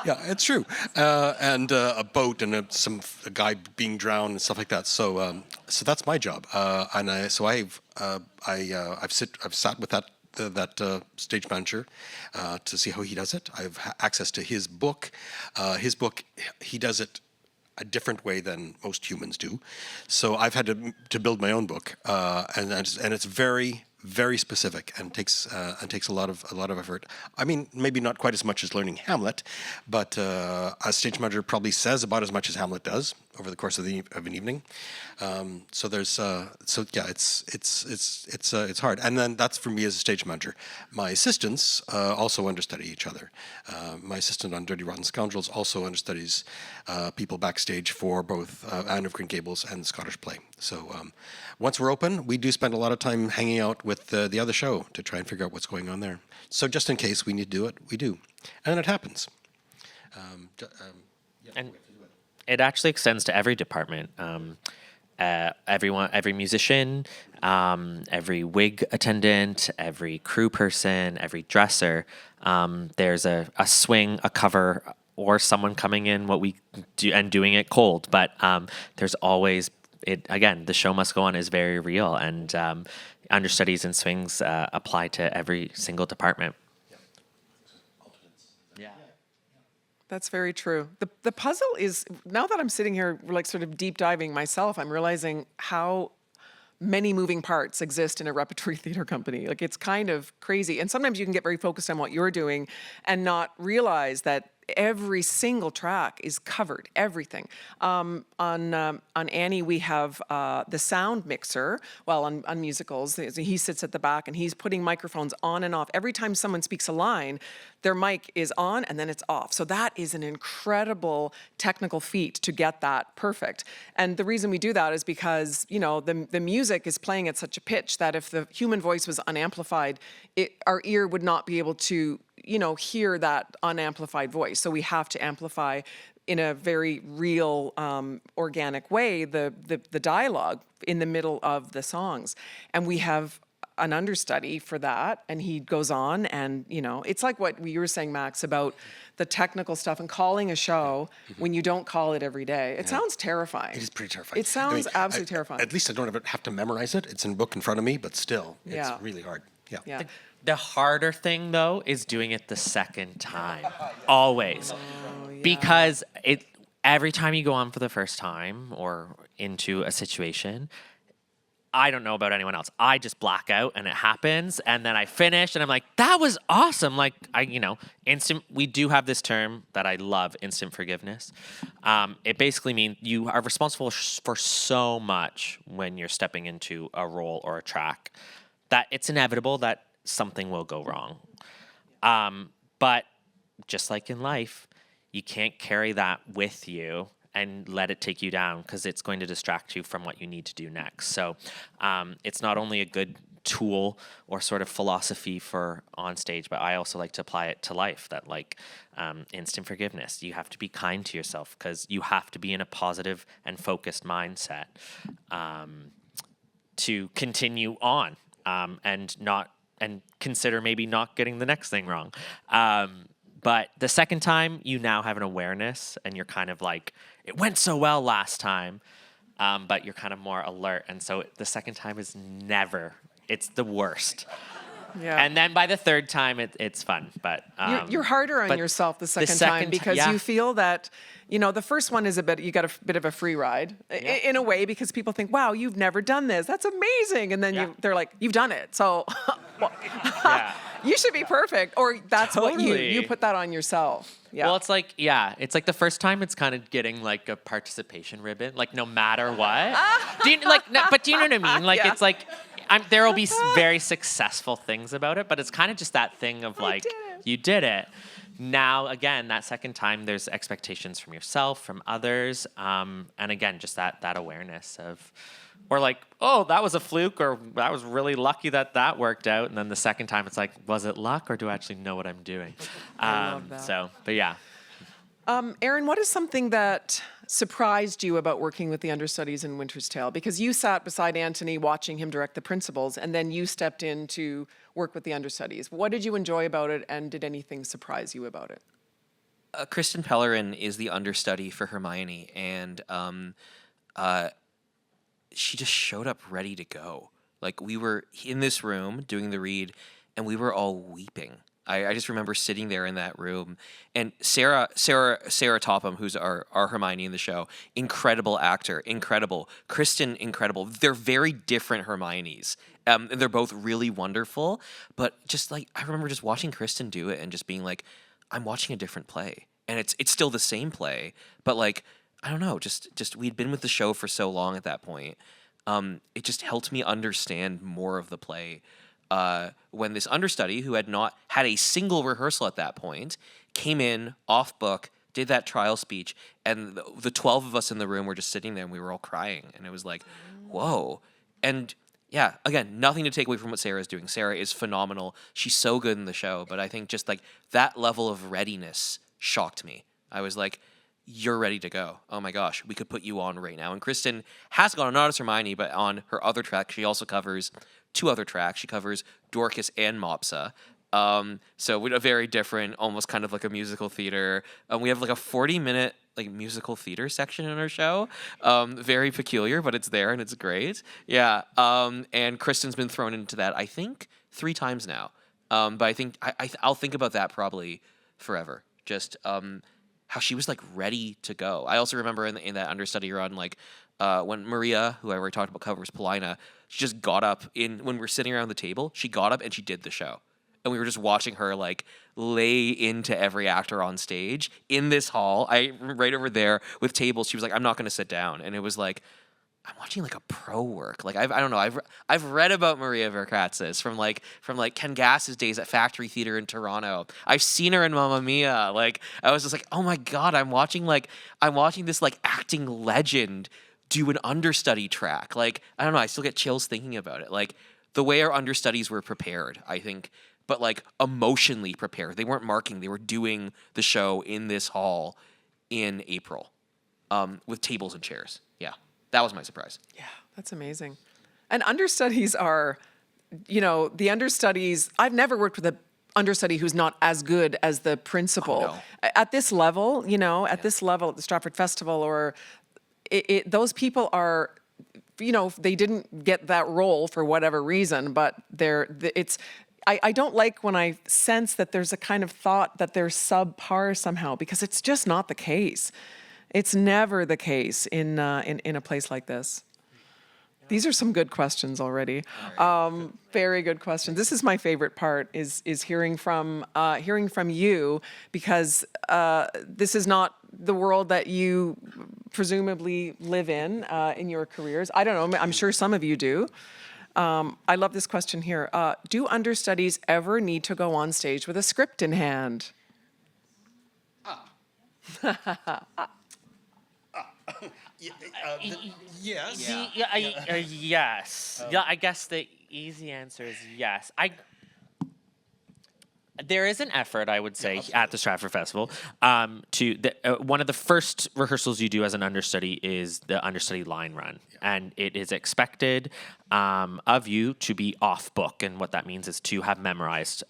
Yeah, it's true. And a boat and a guy being drowned and stuff like that. So that's my job. I've sat with that stage manager to see how he does it. I have access to his book. He does it a different way than most humans do. So I've had to build my own book, and it's very, very specific and takes a lot of effort. I mean, maybe not quite as much as learning Hamlet, but a stage manager probably says about as much as Hamlet does over the course of an evening. So there's it's hard, and then that's for me as a stage manager. My assistants also understudy each other. My assistant on Rotten Scoundrels also understudies people backstage for both Anne of Green Gables and the Scottish play. So once we're open, we do spend a lot of time hanging out with the other show to try and figure out what's going on there. So just in case we need to do it, we do, and then it happens. And it actually extends to every department. Every musician, every wig attendant, every crew person, every dresser. There's a swing, a cover, or someone coming in what we do and doing it cold. But there's always it again. The show must go on is very real, and understudies and swings apply to every single department. That's very true. The puzzle is, now that I'm sitting here like sort of deep diving myself, I'm realizing how many moving parts exist in a repertory theater company. Like, it's kind of crazy. And sometimes you can get very focused on what you're doing and not realize that every single track is covered, everything. On Annie, we have the sound mixer. Well, on musicals, he sits at the back and he's putting microphones on and off. Every time someone speaks a line, their mic is on and then it's off. So that is an incredible technical feat to get that perfect. And the reason we do that is because, you know, the music is playing at such a pitch that if the human voice was unamplified, our ear would not be able to, you know, hear that unamplified voice. So we have to amplify in a very real, organic way the dialogue in the middle of the songs. And we have an understudy for that, and he goes on, and, you know, it's like what you were saying, Max, about the technical stuff and calling a show when you don't call it every day. It sounds terrifying. It is pretty terrifying. It sounds absolutely terrifying. At least I don't have to memorize it. It's in a book in front of me, but still, it's really hard. Yeah. The harder thing, though, is doing it the second time. Always. Because every time you go on for the first time or into a situation, I don't know about anyone else. I just black out and it happens, and then I finish and I'm like, that was awesome. Like, we do have this term that I love, instant forgiveness. It basically means you are responsible for so much when you're stepping into a role or a track that it's inevitable that something will go wrong. But just like in life, you can't carry that with you and let it take you down, because it's going to distract you from what you need to do next. So it's not only a good tool or sort of philosophy for on stage, but I also like to apply it to life, that like instant forgiveness. You have to be kind to yourself, because you have to be in a positive and focused mindset to continue on and consider maybe not getting the next thing wrong. But the second time, you now have an awareness, and you're kind of like, it went so well last time, but you're kind of more alert. And so the second time is it's the worst. Yeah. And then by the third time, it's fun. But you're harder on yourself the second time, because you feel that, you know, the first one is you got a bit of a free ride in a way, because people think, wow, you've never done this. That's amazing. And then they're like, you've done it. So you should be perfect. Or that's what you put that on yourself. Yeah. Well, it's like the first time it's kind of getting like a participation ribbon, like no matter what. Do you know what I mean? Like it's like, there will be very successful things about it, but it's kind of just that thing of like, you did it. Now, again, that second time, there's expectations from yourself, from others, and again, just that awareness of, or like, oh, that was a fluke, or that was really lucky that worked out, and then the second time, it's like, was it luck, or do I actually know what I'm doing? I love that. So, but yeah. Aaron, what is something that surprised you about working with the understudies in Winter's Tale? Because you sat beside Anthony watching him direct the principals, and then you stepped in to work with the understudies. What did you enjoy about it, and did anything surprise you about it? Kristen Pellerin is the understudy for Hermione, and she just showed up ready to go. Like, we were in this room doing the read, and we were all weeping. I just remember sitting there in that room, and Sarah Topham, who's our Hermione in the show, incredible actor, incredible. Kristen, incredible. They're very different Hermiones. And they're both really wonderful, but just like I remember just watching Kristen do it and just being like, I'm watching a different play, and it's still the same play, but like I don't know, just we'd been with the show for so long at that point. It just helped me understand more of the play. When this understudy, who had not had a single rehearsal at that point, came in off book, did that trial speech, and the 12 of us in the room were just sitting there and we were all crying, and it was like, whoa. And yeah, again, nothing to take away from what Sarah is doing. Sarah is phenomenal. She's so good in the show, but I think just like that level of readiness shocked me. I was like, you're ready to go. Oh my gosh, we could put you on right now. And Kristen has gone not as Hermione, but on her other track, she also covers 2 other tracks. She covers Dorcas and Mopsa. So with a very different, almost kind of like a musical theater. We have like a 40-minute like musical theater section in our show. Very peculiar, but it's there and it's great. Yeah. And Kristen's been thrown into that, I think, 3 times now. But I think I'll think about that probably forever. Just how she was like ready to go. I also remember in that understudy run, like when Maria, who I already talked about, covers Paulina, she just got up when we're sitting around the table, she got up and she did the show. And we were just watching her like lay into every actor on stage in this hall. Right over there with tables. She was like, I'm not going to sit down. And it was like, I'm watching like a pro work. Like I don't know. I've read about Maria Verkatzis from like Ken Gass's days at Factory Theater in Toronto. I've seen her in Mamma Mia. Like I was just like, oh my God, I'm watching this like acting legend do an understudy track. Like I don't know. I still get chills thinking about it. Like the way our understudies were prepared, I think. But like emotionally prepared. They weren't marking. They were doing the show in this hall in April with tables and chairs. Yeah, that was my surprise. Yeah, that's amazing. And understudies are, the understudies, I've never worked with an understudy who's not as good as the principal. Oh, no. At this level, this level at the Stratford Festival, or those people are, they didn't get that role for whatever reason, but I don't like when I sense that there's a kind of thought that they're subpar somehow, because it's just not the case. It's never the case in a place like this. These are some good questions already. Very good questions. This is my favorite part, is hearing from you, because this is not the world that you presumably live in your careers. I don't know. I'm sure some of you do. I love this question here. Do understudies ever need to go on stage with a script in hand? Yes. Yes. Yeah, I guess the easy answer is yes. There is an effort, I would say, at the Stratford Festival. One of the first rehearsals you do as an understudy is the understudy line run. And it is expected of you to be off book. And what that means is to have memorized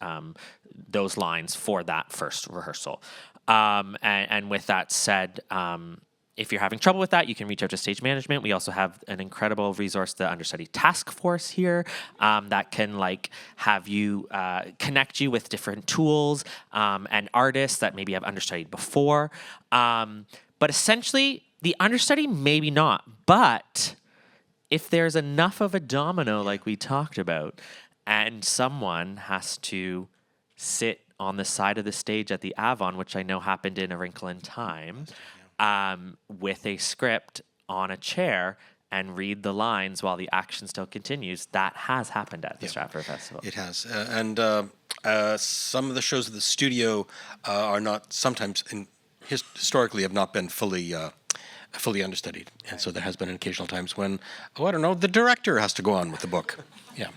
those lines for that first rehearsal. And with that said, if you're having trouble with that, you can reach out to stage management. We also have an incredible resource, the Understudy Task Force here, that can have you connect you with different tools and artists that maybe have understudied before. But essentially, the understudy, maybe not. But if there's enough of a domino like we talked about, and someone has to sit on the side of the stage at the Avon, which I know happened in A Wrinkle in Time, with a script on a chair and read the lines while the action still continues. That has happened at the Stratford Festival. It has. And some of the shows at the studio are not, sometimes, historically, have not been fully understudied. And so there has been occasional times when, the director has to go on with the book. Yeah.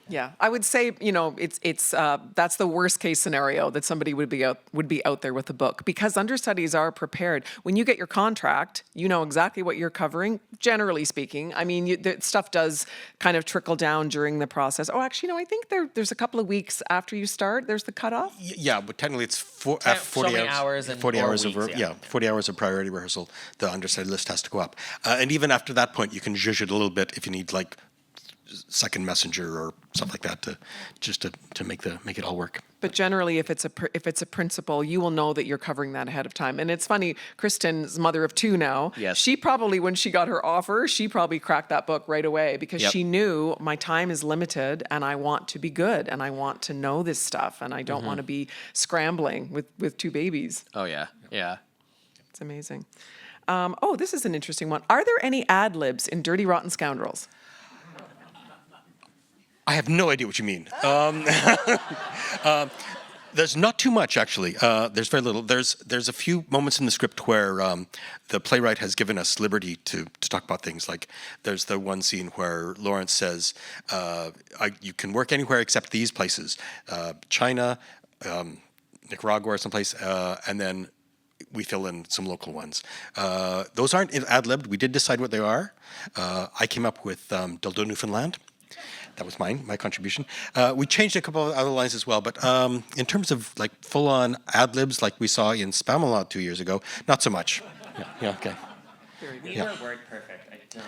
Yeah, I would say, it's that's the worst case scenario, that somebody would be out there with a book, because understudies are prepared. When you get your contract, you know exactly what you're covering, generally speaking. I mean, the stuff does kind of trickle down during the process. Oh, actually, no, I think there's a couple of weeks after you start, there's the cutoff. Yeah, but technically it's 40 hours and 40 hours weeks, of 40 hours of priority rehearsal. The understudy list has to go up, and even after that point, you can zhuzh it a little bit if you need second messenger or stuff like that to make it all work. But generally, if it's a principal, you will know that you're covering that ahead of time. And it's funny, Kristen's mother of two now. Yes. She probably, when she got her offer, she probably cracked that book right away because Yep. she knew my time is limited and I want to be good and I want to know this stuff and I don't want to be scrambling with two babies. Oh yeah, yeah. It's amazing. This is an interesting one. Are there any ad libs in Dirty Rotten Scoundrels? I have no idea what you mean. There's not too much, actually. There's very little. There's a few moments in the script where the playwright has given us liberty to talk about things. Like there's the one scene where Lawrence says, you can work anywhere except these places. China, Nicaragua or someplace, and then we fill in some local ones. Those aren't ad-libbed. We did decide what they are. I came up with Dildo Newfoundland. That was my contribution. We changed a couple of other lines as well, but in terms of like full-on ad-libs like we saw in Spamalot 2 years ago, not so much. Yeah, okay. We were word perfect. I don't.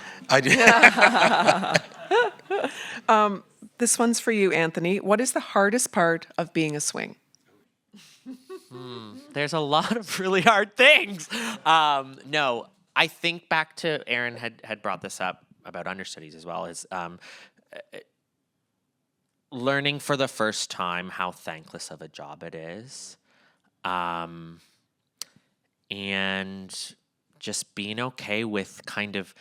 I did. This one's for you, Anthony. What is the hardest part of being a swing? There's a lot of really hard things. No, I think back to Aaron had brought this up about Understudies as well, is learning for the first time how thankless of a job it is. And just being okay with kind of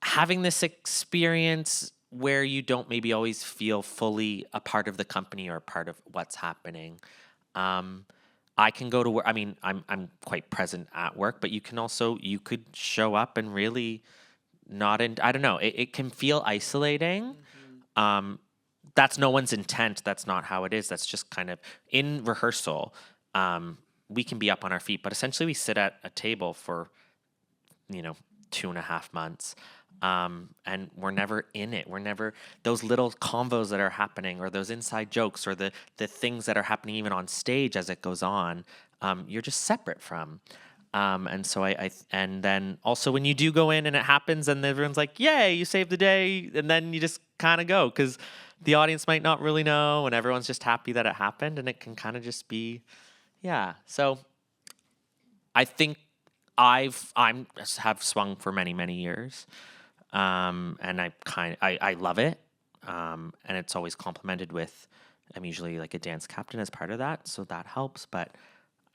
having this experience where you don't maybe always feel fully a part of the company or a part of what's happening. I can go to work. I mean, I'm quite present at work, but you could show up and really not in. I don't know. It can feel isolating. That's no one's intent. That's not how it is. That's just kind of in rehearsal. We can be up on our feet, but essentially we sit at a table for, 2.5 months. And we're never in it. We're never those little convos that are happening or those inside jokes or the things that are happening even on stage as it goes on. You're just separate from. And so and then also when you do go in and it happens and everyone's like, yay, you saved the day. And then you just kind of go because the audience might not really know and everyone's just happy that it happened and it can kind of just be, yeah. So I think I have swung for many, many years. And I love it. And it's always complemented with, I'm usually like a dance captain as part of that. So that helps. But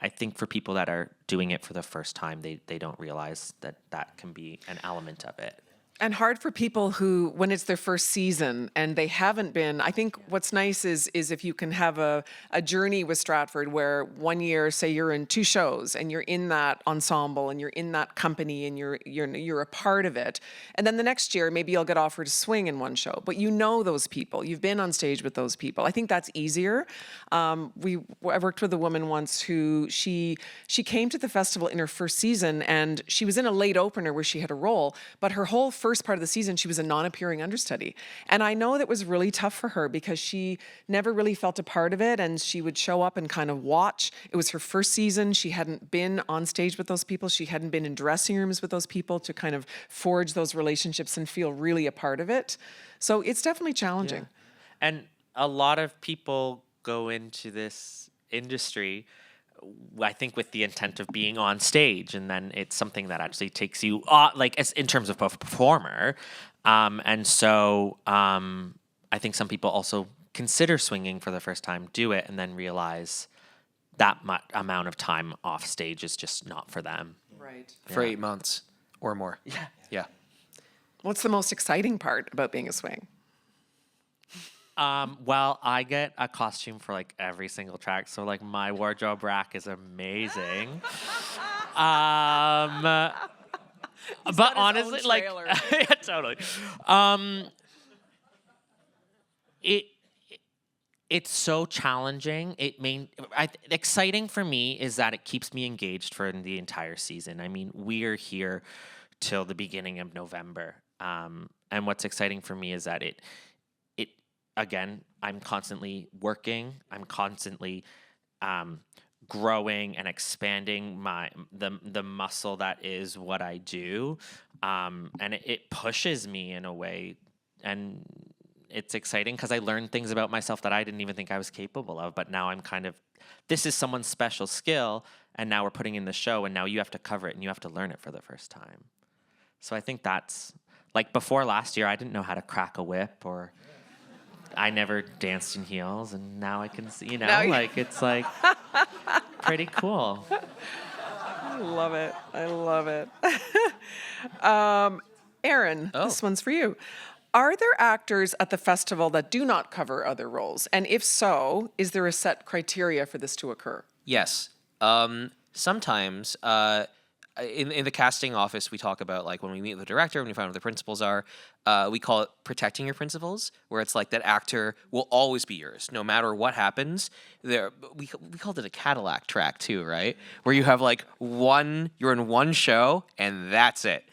I think for people that are doing it for the first time, they don't realize that can be an element of it. And hard for people who, when it's their first season and they haven't been, I think what's nice is if you can have a journey with Stratford where 1 year, say you're in 2 shows and you're in that ensemble and you're in that company and you're a part of it. And then the next year, maybe you'll get offered to swing in 1 show, but you know those people. You've been on stage with those people. I think that's easier. I worked with a woman once who she came to the festival in her first season and she was in a late opener where she had a role, but her whole first part of the season, she was a non-appearing understudy. And I know that was really tough for her because she never really felt a part of it and she would show up and kind of watch. It was her first season. She hadn't been on stage with those people. She hadn't been in dressing rooms with those people to kind of forge those relationships and feel really a part of it. So it's definitely challenging. Yeah. And a lot of people go into this industry I think with the intent of being on stage, and then it's something that actually takes you like as in terms of a performer, and so I think some people also consider swinging for the first time, do it, and then realize that amount of time off stage is just not for them. Right. For 8 months or more. Yeah. What's the most exciting part about being a swing? Well, I get a costume for like every single track, so like my wardrobe rack is amazing. But honestly, like, yeah, totally. It's so challenging. Exciting for me is that it keeps me engaged for the entire season. I mean, we are here till the beginning of November, and what's exciting for me is that again, I'm constantly working. I'm constantly growing and expanding the muscle that is what I do, and it pushes me in a way. And it's exciting because I learned things about myself that I didn't even think I was capable of. But now I'm kind of, this is someone's special skill, and now we're putting in the show, and now you have to cover it and you have to learn it for the first time. So I think that's, like before last year, I didn't know how to crack a whip, or I never danced in heels, and now I can see, like it's like pretty cool. I love it. I love it. Aaron, this one's for you. Are there actors at the festival that do not cover other roles? And if so, is there a set criteria for this to occur? Yes. Sometimes in the casting office, we talk about, like, when we meet with the director, when we find out what the principals are, we call it protecting your principals, where it's like that actor will always be yours, no matter what happens. We called it a Cadillac track too, right? Where you have like you're in one show and that's it.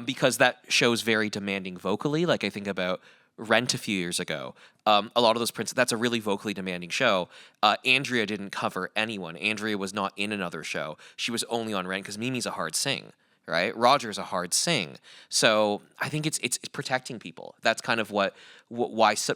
Because that show's very demanding vocally. Like, I think about Rent a few years ago. A lot of those that's a really vocally demanding show. Andrea didn't cover anyone. Andrea was not in another show. She was only on Rent because Mimi's a hard sing, right? Roger's a hard sing. So I think it's protecting people. That's kind of why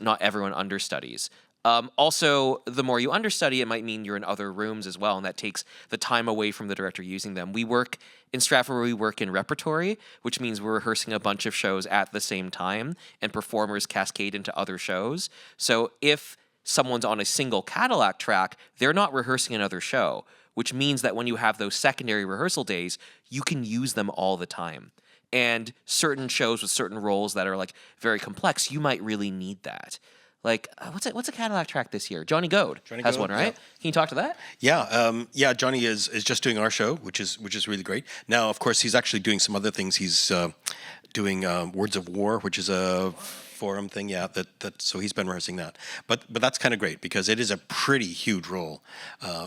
not everyone understudies. Also, the more you understudy, it might mean you're in other rooms as well, and that takes the time away from the director using them. We work in Stratford, we work in repertory, which means we're rehearsing a bunch of shows at the same time, and performers cascade into other shows. So if someone's on a single Cadillac track, they're not rehearsing another show, which means that when you have those secondary rehearsal days, you can use them all the time. And certain shows with certain roles that are like very complex, you might really need that. Like, what's a Cadillac track this year? Johnny Goad has one, right? Yeah. Can you talk to that? Yeah. Johnny is just doing our show, which is really great. Now, of course, he's actually doing some other things. He's doing Words of War, which is a forum thing. Yeah, so he's been rehearsing that. But that's kind of great because it is a pretty huge role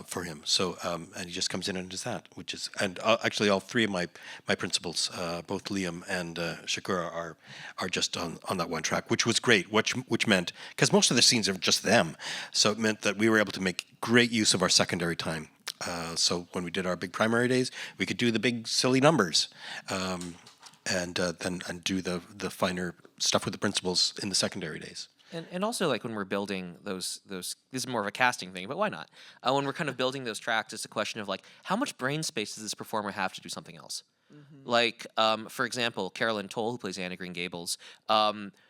for him. So and he just comes in and does that, which is, and actually all three of my principals, both Liam and Shakura, are just on that one track, which was great. Which meant, because most of the scenes are just them, so it meant that we were able to make great use of our secondary time. So when we did our big primary days, we could do the big silly numbers. And do the finer stuff with the principals in the secondary days. And also, like, when we're building those this is more of a casting thing, but why not? When we're kind of building those tracks, it's a question of, like, how much brain space does this performer have to do something else? Mm-hmm. Like, for example, Carolyn Toll, who plays Anna Green Gables,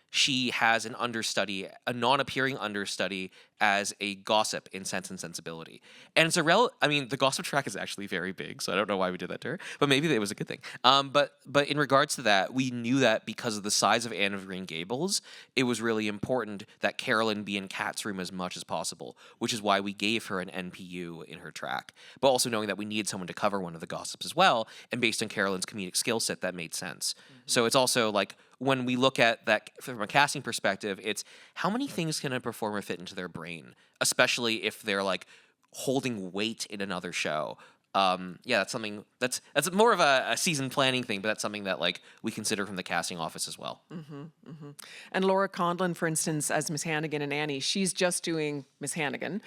she has an understudy, a non-appearing understudy, as a gossip in Sense and Sensibility. And it's the gossip track is actually very big, so I don't know why we did that to her, but maybe it was a good thing. But in regards to that, we knew that because of the size of Anne of Green Gables, it was really important that Carolyn be in Kat's room as much as possible, which is why we gave her an NPU in her track. But also knowing that we needed someone to cover one of the gossips as well, and based on Carolyn's comedic skill set, that made sense. Mm-hmm. So it's also like, when we look at that from a casting perspective, it's how many things can a performer fit into their brain, especially if they're like holding weight in another show. That's something that's more of a season planning thing, but that's something that like we consider from the casting office as well. Mm-hmm, mm-hmm. And Laura Condlin, for instance, as Miss Hannigan and Annie, she's just doing Miss Hannigan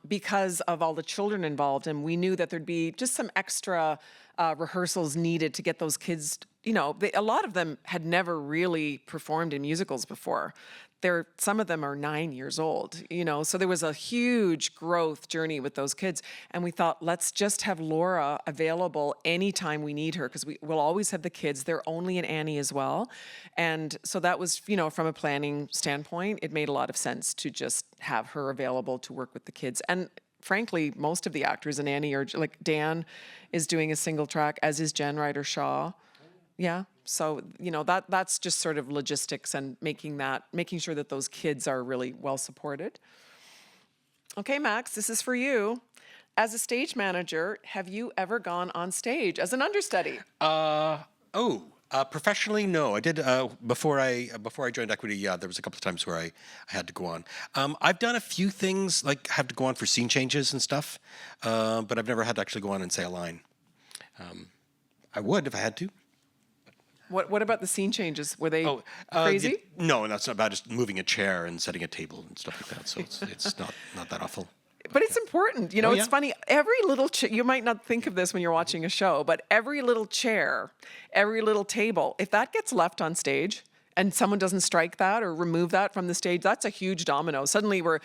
because of all the children involved, and we knew that there'd be just some extra rehearsals needed to get those kids. A lot of them had never really performed in musicals before. Some of them are 9 years old, so there was a huge growth journey with those kids. And we thought, let's just have Laura available anytime we need her, because we'll always have the kids. They're only in Annie as well. And so that was, from a planning standpoint, it made a lot of sense to just have her available to work with the kids. And frankly, most of the actors in Annie are, like, Dan is doing a single track, as is Jen Ryder Shaw. Yeah. So, that's just sort of logistics and making sure that those kids are really well supported. Okay, Max, this is for you. As a stage manager, have you ever gone on stage as an understudy? Professionally, no. I did before I joined Equity. Yeah, there was a couple of times where I had to go on. I've done a few things, like have to go on for scene changes and stuff, but I've never had to actually go on and say a line. I would if I had to. What about the scene changes? Were they crazy? No, that's not bad. Just moving a chair and setting a table and stuff like that. So it's not that awful. But it's important. It's funny. Every little you might not think of this when you're watching a show, but every little chair, every little table, if that gets left on stage, and someone doesn't strike that or remove that from the stage, that's a huge domino. Suddenly we're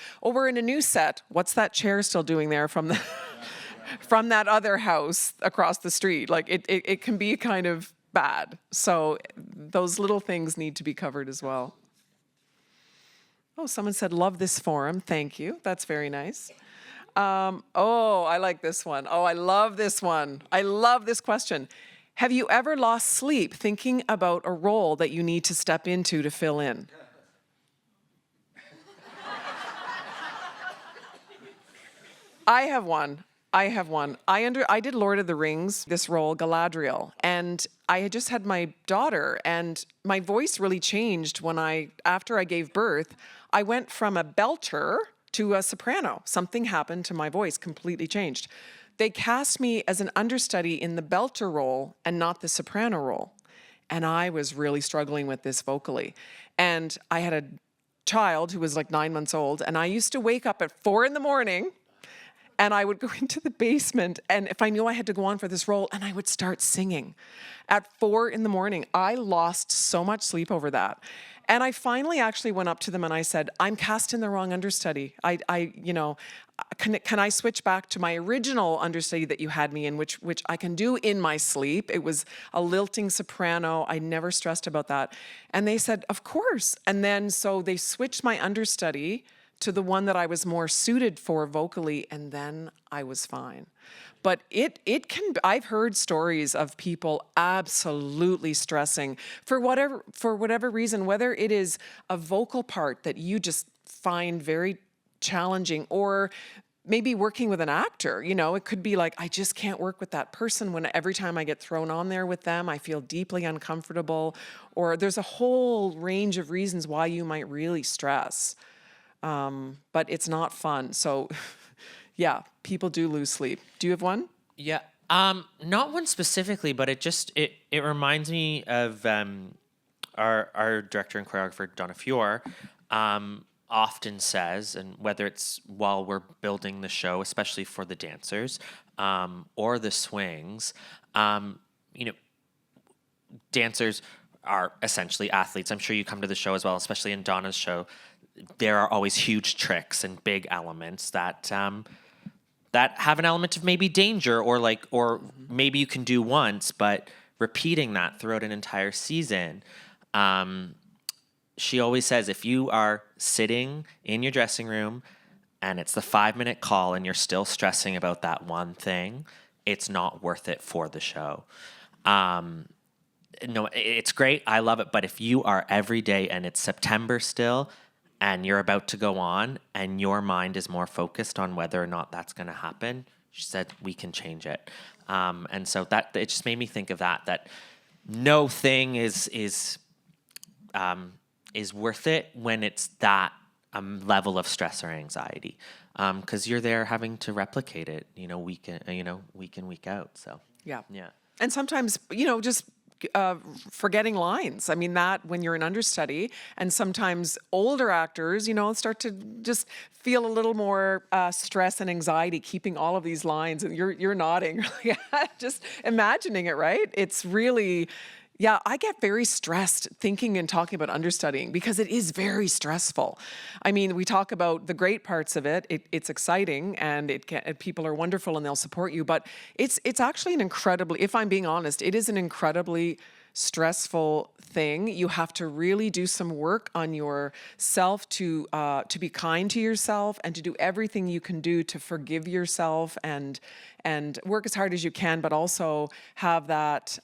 in a new set. What's that chair still doing there from the from that other house across the street? Like it can be kind of bad. So those little things need to be covered as well. Oh, someone said, love this forum. Thank you. That's very nice. I like this one. Oh, I love this one. I love this question. Have you ever lost sleep thinking about a role that you need to step into to fill in? I have one. I did Lord of the Rings, this role, Galadriel, and I had just had my daughter, and my voice really changed after I gave birth. I went from a belter to a soprano. Something happened to my voice, completely changed. They cast me as an understudy in the belter role and not the soprano role. And I was really struggling with this vocally. And I had a child who was like 9 months old, and I used to wake up at 4 a.m. and I would go into the basement, and if I knew I had to go on for this role, and I would start singing. At 4 a.m, I lost so much sleep over that. And I finally actually went up to them and I said, I'm cast in the wrong understudy. Can I switch back to my original understudy that you had me in, which I can do in my sleep? It was a lilting soprano. I never stressed about that. And they said, of course. And then so they switched my understudy to the one that I was more suited for vocally, and then I was fine. But I've heard stories of people absolutely stressing for whatever reason, whether it is a vocal part that you just find very challenging, or maybe working with an actor. It could be like, I just can't work with that person. Every time I get thrown on there with them, I feel deeply uncomfortable, or there's a whole range of reasons why you might really stress. But it's not fun. So yeah, people do lose sleep. Do you have one? Yeah. Not one specifically, but it reminds me of our director and choreographer, Donna Fior, often says, and whether it's while we're building the show, especially for the dancers, or the swings, dancers are essentially athletes. I'm sure you come to the show as well, especially in Donna's show. There are always huge tricks and big elements that have an element of maybe danger, or maybe you can do once, but repeating that throughout an entire season. She always says, if you are sitting in your dressing room and it's the 5-minute call and you're still stressing about that one thing, it's not worth it for the show. No, it's great. I love it. But if you are every day and it's September still, and you're about to go on, and your mind is more focused on whether or not that's going to happen, she said, we can change it. And so that it just made me think of that no thing is worth it when it's that level of stress or anxiety, because you're there having to replicate it, week in, week out. So yeah. And sometimes, just forgetting lines. I mean, that when you're an understudy, and sometimes older actors, start to just feel a little more stress and anxiety keeping all of these lines, and you're nodding, just imagining it, right? It's really, yeah, I get very stressed thinking and talking about understudying because it is very stressful. I mean, we talk about the great parts of it. It's exciting, and people are wonderful and they'll support you. But it's actually if I'm being honest, it is an incredibly stressful thing. You have to really do some work on yourself to be kind to yourself, and to do everything you can do to forgive yourself and work as hard as you can, but also have that.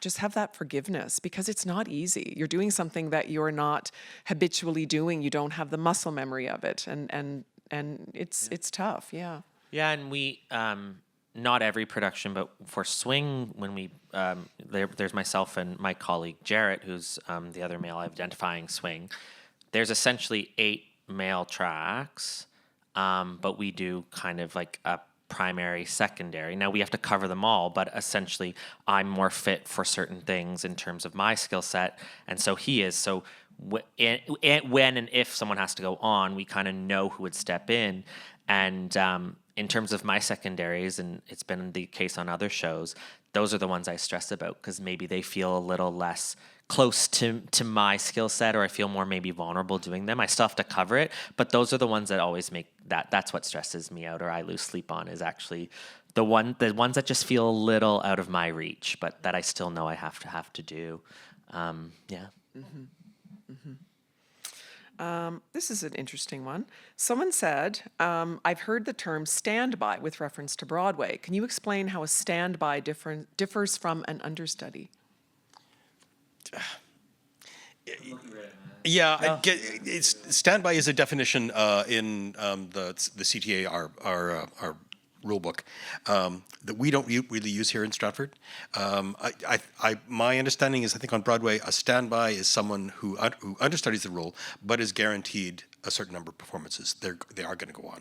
Just have that forgiveness, because it's not easy. You're doing something that you're not habitually doing. You don't have the muscle memory of it, and it's tough. Yeah. Yeah, and we not every production, but for swing, when we there's myself and my colleague Jarrett, who's the other male identifying swing. There's essentially 8 male tracks, but we do kind of like a primary, secondary. Now we have to cover them all, but essentially I'm more fit for certain things in terms of my skill set, and so he is. So when and if someone has to go on, we kind of know who would step in, And in terms of my secondaries, and it's been the case on other shows, those are the ones I stress about because maybe they feel a little less close to my skill set, or I feel more maybe vulnerable doing them. I still have to cover it, but those are the ones that always make that's what stresses me out or I lose sleep on, is actually the ones that just feel a little out of my reach, but that I still know I have to do. This is an interesting one. Someone said, I've heard the term standby with reference to Broadway. Can you explain how a standby differs from an understudy? Yeah, standby is a definition in the CTA, our rule book, that we don't really use here in Stratford. My understanding is, I think on Broadway, a standby is someone who understudies the role, but is guaranteed a certain number of performances. They are going to go on.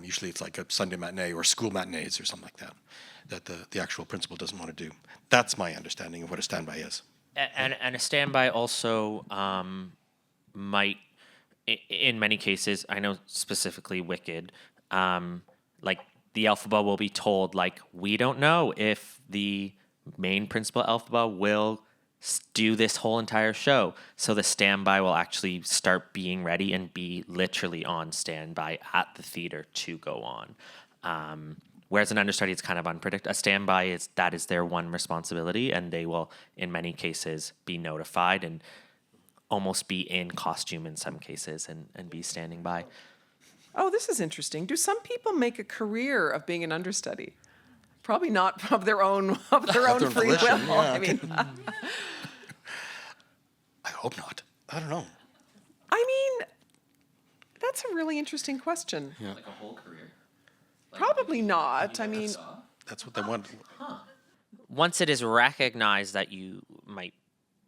Usually it's like a Sunday matinee or school matinees or something like that the actual principal doesn't want to do. That's my understanding of what a standby is. And a standby also might, in many cases, I know specifically Wicked, like the Elphaba will be told, like, we don't know if the main principal Elphaba will do this whole entire show. So the standby will actually start being ready and be literally on standby at the theater to go on. Whereas an understudy, it's kind of unpredictable. A standby that is their one responsibility, and they will, in many cases, be notified and almost be in costume in some cases and be standing by. Oh, this is interesting. Do some people make a career of being an understudy? Probably not of their own free will. volition, yeah. I mean, I hope not. I don't know. That's a really interesting question. Yeah. Like a whole career. Probably not. I mean, That's what they want. Once it is recognized that you might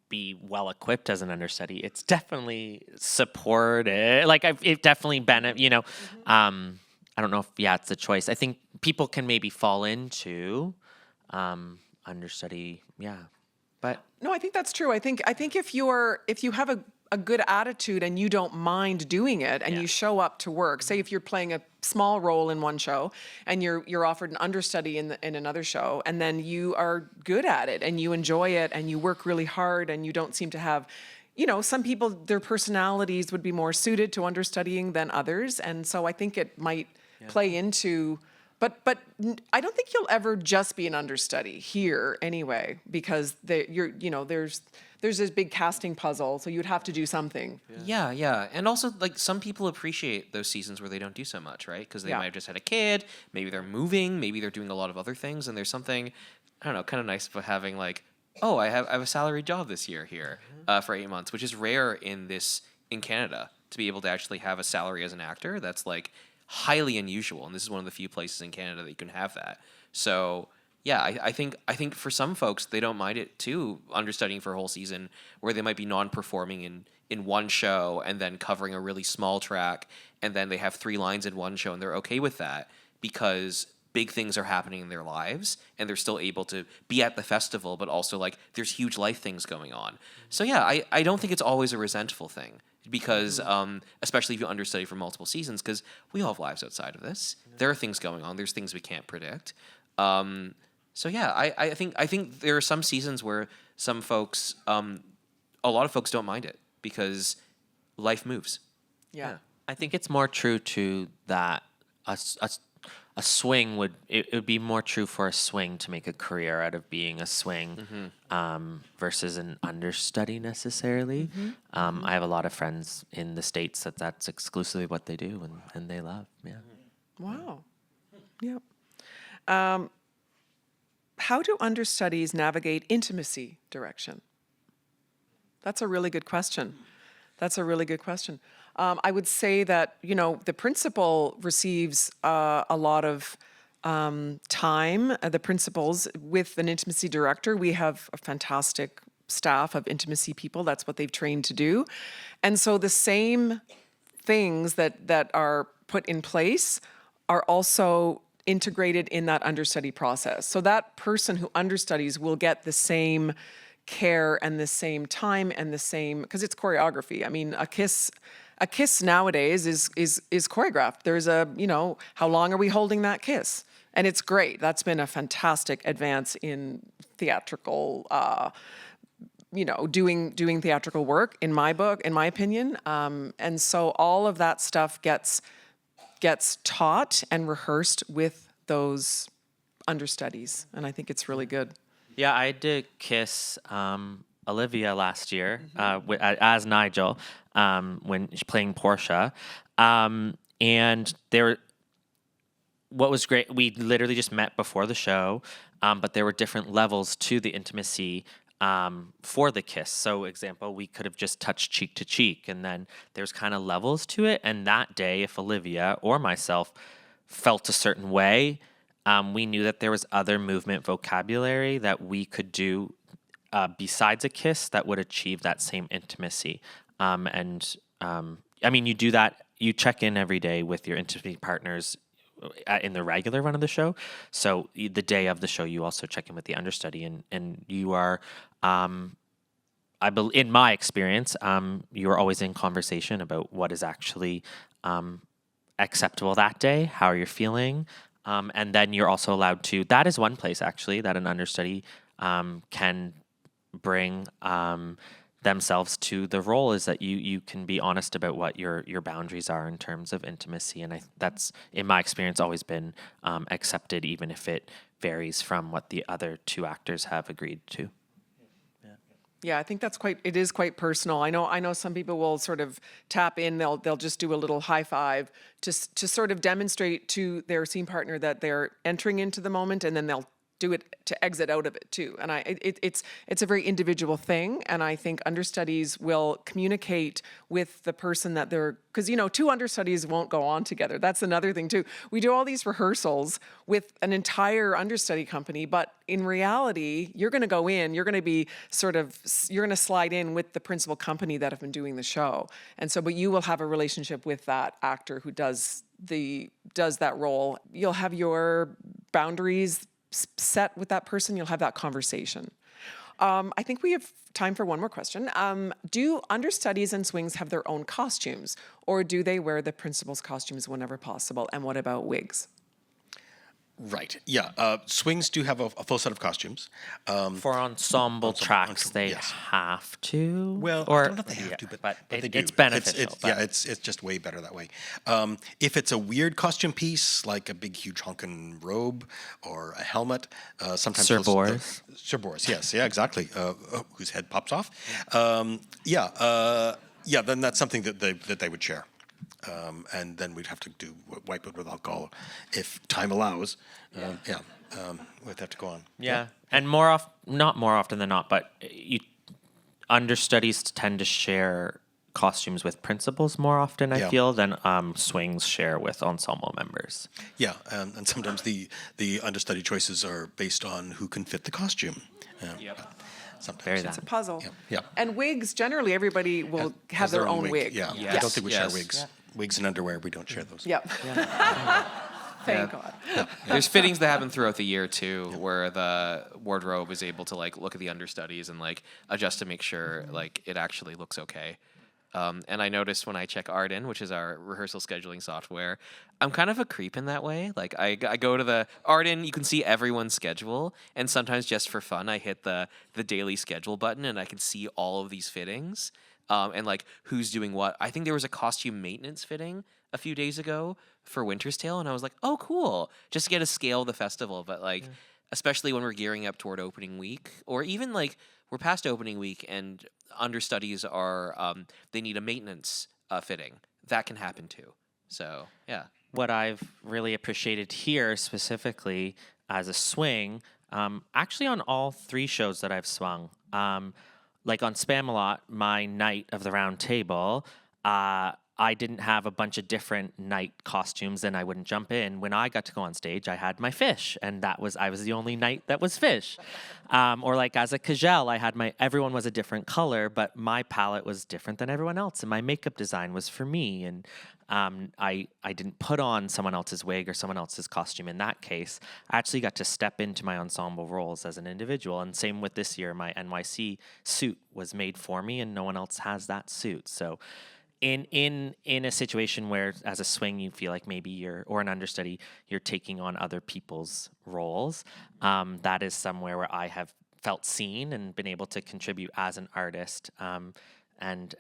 be well equipped as an understudy, it's definitely supported. Like it definitely benefit. I don't know if it's a choice. I think people can maybe fall into understudy. Yeah, but no, I think that's true. I think if you have a good attitude and you don't mind doing it and you show up to work, say if you're playing a small role in one show and you're offered an understudy in another show, and then you are good at it and you enjoy it and you work really hard and you don't seem to have, some people, their personalities would be more suited to understudying than others, and so I think it might play into. But I don't think you'll ever just be an understudy here anyway, because there's this big casting puzzle, so you'd have to do something. Yeah. And also, like, some people appreciate those seasons where they don't do so much, right? Because they might have just had a kid, maybe they're moving, maybe they're doing a lot of other things, and there's something, I don't know, kind of nice about having, like, oh, I have a salary job this year here for 8 months, which is rare in Canada, to be able to actually have a salary as an actor. That's, like, highly unusual, and this is one of the few places in Canada that you can have that. So yeah, I think for some folks, they don't mind it too, understudying for a whole season, where they might be non-performing in one show and then covering a really small track, and then they have 3 lines in one show, and they're okay with that because big things are happening in their lives, and they're still able to be at the festival, but also, like, there's huge life things going on. So yeah, I don't think it's always a resentful thing. Because, especially if you understudy for multiple seasons, because we all have lives outside of this. There are things going on. There's things we can't predict. So yeah, I think there are some seasons where some folks, a lot of folks don't mind it because life moves. Yeah. I think it's more true to that. A swing would be more true for a swing to make a career out of being a swing versus an understudy necessarily. I have a lot of friends in the States that's exclusively what they do and they love. Yeah. Wow. Yep. How do understudies navigate intimacy direction? That's a really good question. I would say that, the principal receives a lot of time. The principals with an intimacy director, we have a fantastic staff of intimacy people. That's what they've trained to do. And so the same things that are put in place are also integrated in that understudy process. So that person who understudies will get the same care and the same time and the same, because it's choreography. I mean, a kiss a kiss nowadays is choreographed. There's a, how long are we holding that kiss? And it's great. That's been a fantastic advance in theatrical, doing theatrical work in my book, in my opinion. And so all of that stuff gets taught and rehearsed with those understudies. And I think it's really good. Yeah, I did kiss Olivia last year as Nigel when she's playing Portia. And what was great, we literally just met before the show, but there were different levels to the intimacy for the kiss. So, example, we could have just touched cheek to cheek, and then there's kind of levels to it. And that day, if Olivia or myself felt a certain way, we knew that there was other movement vocabulary that we could do besides a kiss that would achieve that same intimacy. You do that, you check in every day with your intimacy partners in the regular run of the show. So the day of the show, you also check in with the understudy, and you are, in my experience, you are always in conversation about what is actually acceptable that day, how you're feeling, and then you're also allowed to. That is one place actually that an understudy can bring themselves to the role, is that you can be honest about what your boundaries are in terms of intimacy, and that's in my experience always been accepted, even if it varies from what the other two actors have agreed to. Yeah, I think it is quite personal. I know some people will sort of tap in, they'll just do a little high five to sort of demonstrate to their scene partner that they're entering into the moment, and then they'll do it to exit out of it too. And it's a very individual thing. And I think understudies will communicate with the person that because two understudies won't go on together. That's another thing too. We do all these rehearsals with an entire understudy company, but in reality, you're going to go in, you're going to slide in with the principal company that have been doing the show. And so, but you will have a relationship with that actor who does that role. You'll have your boundaries set with that person. You'll have that conversation. I think we have time for one more question. Do understudies and swings have their own costumes, or do they wear the principal's costumes whenever possible? And what about wigs? Right. Yeah. Swings do have a full set of costumes. For ensemble tracks, they yes. have to. Well, or, I don't know if they have to, but they do. It's beneficial. It's just way better that way. If it's a weird costume piece, like a big, huge honkin' robe or a helmet, sometimes Sir Boris. Sir Boris, yes, yeah, exactly. Whose head pops off. Then that's something that they would share. And then we'd have to wipe it with alcohol if time allows. We'd have to go on. Yeah, and not more often than not, but understudies tend to share costumes with principals more often, I feel, than swings share with ensemble members. Yeah, and sometimes the understudy choices are based on who can fit the costume. Sometimes it's a puzzle. Yeah. And wigs, generally, everybody will have their own wig. Yeah. Yes. I don't think we share wigs. Yeah. Wigs and underwear, we don't share those. Yep. Thank God. There's fittings that happen throughout the year too, where the wardrobe is able to look at the understudies and adjust to make sure it actually looks okay. And I noticed when I check Arden, which is our rehearsal scheduling software, I'm kind of a creep in that way. I go to the Arden, you can see everyone's schedule, and sometimes just for fun, I hit the daily schedule button, and I can see all of these fittings, and who's doing what. I think there was a costume maintenance fitting a few days ago for Winter's Tale, and I was like, oh, cool, just to get a scale of the festival. But especially when we're gearing up toward opening week, or even we're past opening week and understudies are they need a maintenance fitting. That can happen too. So yeah. What I've really appreciated here specifically as a swing, actually on all three shows that I've swung, like on Spamalot, my night of the round table, I didn't have a bunch of different night costumes and I wouldn't jump in. When I got to go on stage, I had my fish, and I was the only night that was fish. Or as a Kajal, I had everyone was a different color, but my palette was different than everyone else, and my makeup design was for me. And I didn't put on someone else's wig or someone else's costume in that case. I actually got to step into my ensemble roles as an individual. And same with this year, my NYC suit was made for me, and no one else has that suit. So in a situation where as a swing you feel like maybe or an understudy you're taking on other people's roles, that is somewhere where I have felt seen and been able to contribute as an artist, and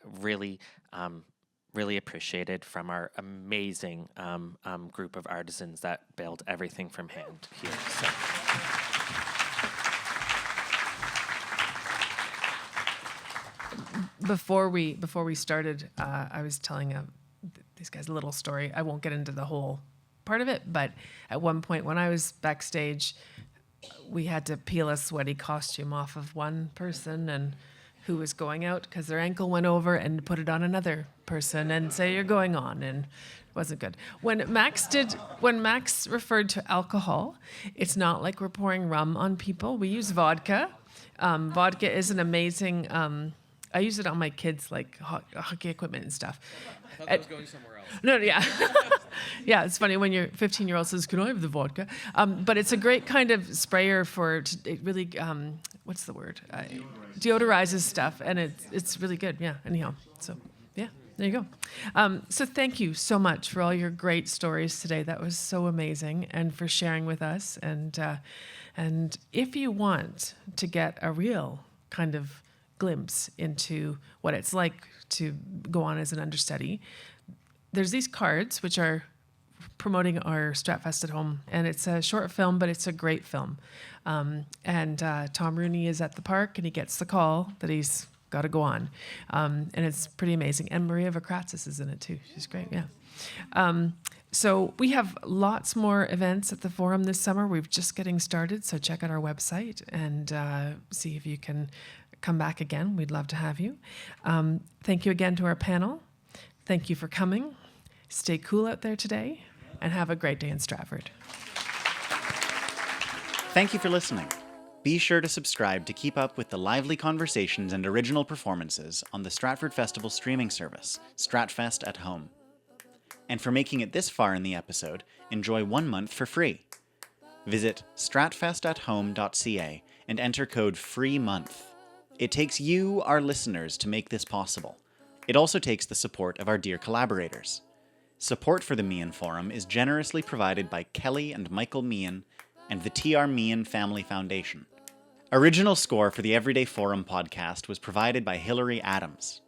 really really appreciated from our amazing group of artisans that build everything from hand here. So. Before we started, I was telling these guys a little story. I won't get into the whole part of it, but at one point when I was backstage, we had to peel a sweaty costume off of one person and who was going out because their ankle went over, and put it on another person and say you're going on, and it wasn't good. When Max referred to alcohol, it's not like we're pouring rum on people. We use vodka. Vodka is an amazing. I use it on my kids, like hockey equipment and stuff. I thought that was going somewhere else. No, yeah. Yeah, it's funny when your 15-year-old says, "Can I have the vodka?" But it's a great kind of sprayer it really, what's the word? Deodorizes stuff, and it's really good. Yeah, anyhow. So, yeah, there you go. So thank you so much for all your great stories today. That was so amazing, and for sharing with us. And if you want to get a real kind of glimpse into what it's like to go on as an understudy, there's these cards which are promoting our Stratfest at Home, and it's a short film, but it's a great film. And Tom Rooney is at the park, and he gets the call that he's got to go on, and it's pretty amazing. And Maria Vakratsis is in it too. She's great, yeah. So we have lots more events at the Forum this summer. We're just getting started, so check out our website and see if you can come back again. We'd love to have you. Thank you again to our panel. Thank you for coming. Stay cool out there today, and have a great day in Stratford. Thank you for listening. Be sure to subscribe to keep up with the lively conversations and original performances on the Stratford Festival streaming service, Stratfest at Home. And for making it this far in the episode, enjoy 1 month for free. Visit stratfestathome.ca and enter code FREEMONTH. It takes you, our listeners, to make this possible. It also takes the support of our dear collaborators. Support for the Meighen Forum is generously provided by Kelly and Michael Meighen and the TR Meighen Family Foundation. Original score for the Everyday Forum podcast was provided by Hilary Adams.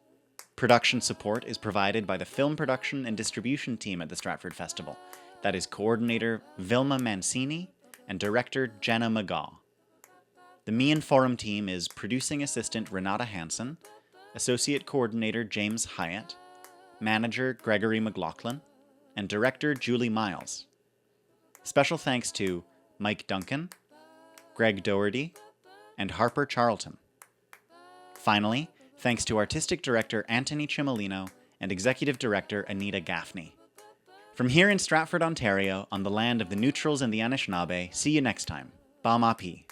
Production support is provided by the film production and distribution team at the Stratford Festival. That is coordinator Vilma Mancini and director Jenna McGaw. The Meighen Forum team is producing assistant Renata Hansen, associate coordinator James Hyatt, manager Gregory McLaughlin, and director Julie Miles. Special thanks to Mike Duncan, Greg Doherty, and Harper Charlton. Finally, thanks to artistic director Anthony Cimolino and executive director Anita Gaffney. From here in Stratford, Ontario, on the land of the Neutrals and the Anishinaabe, see you next time. Ba Ma Pi.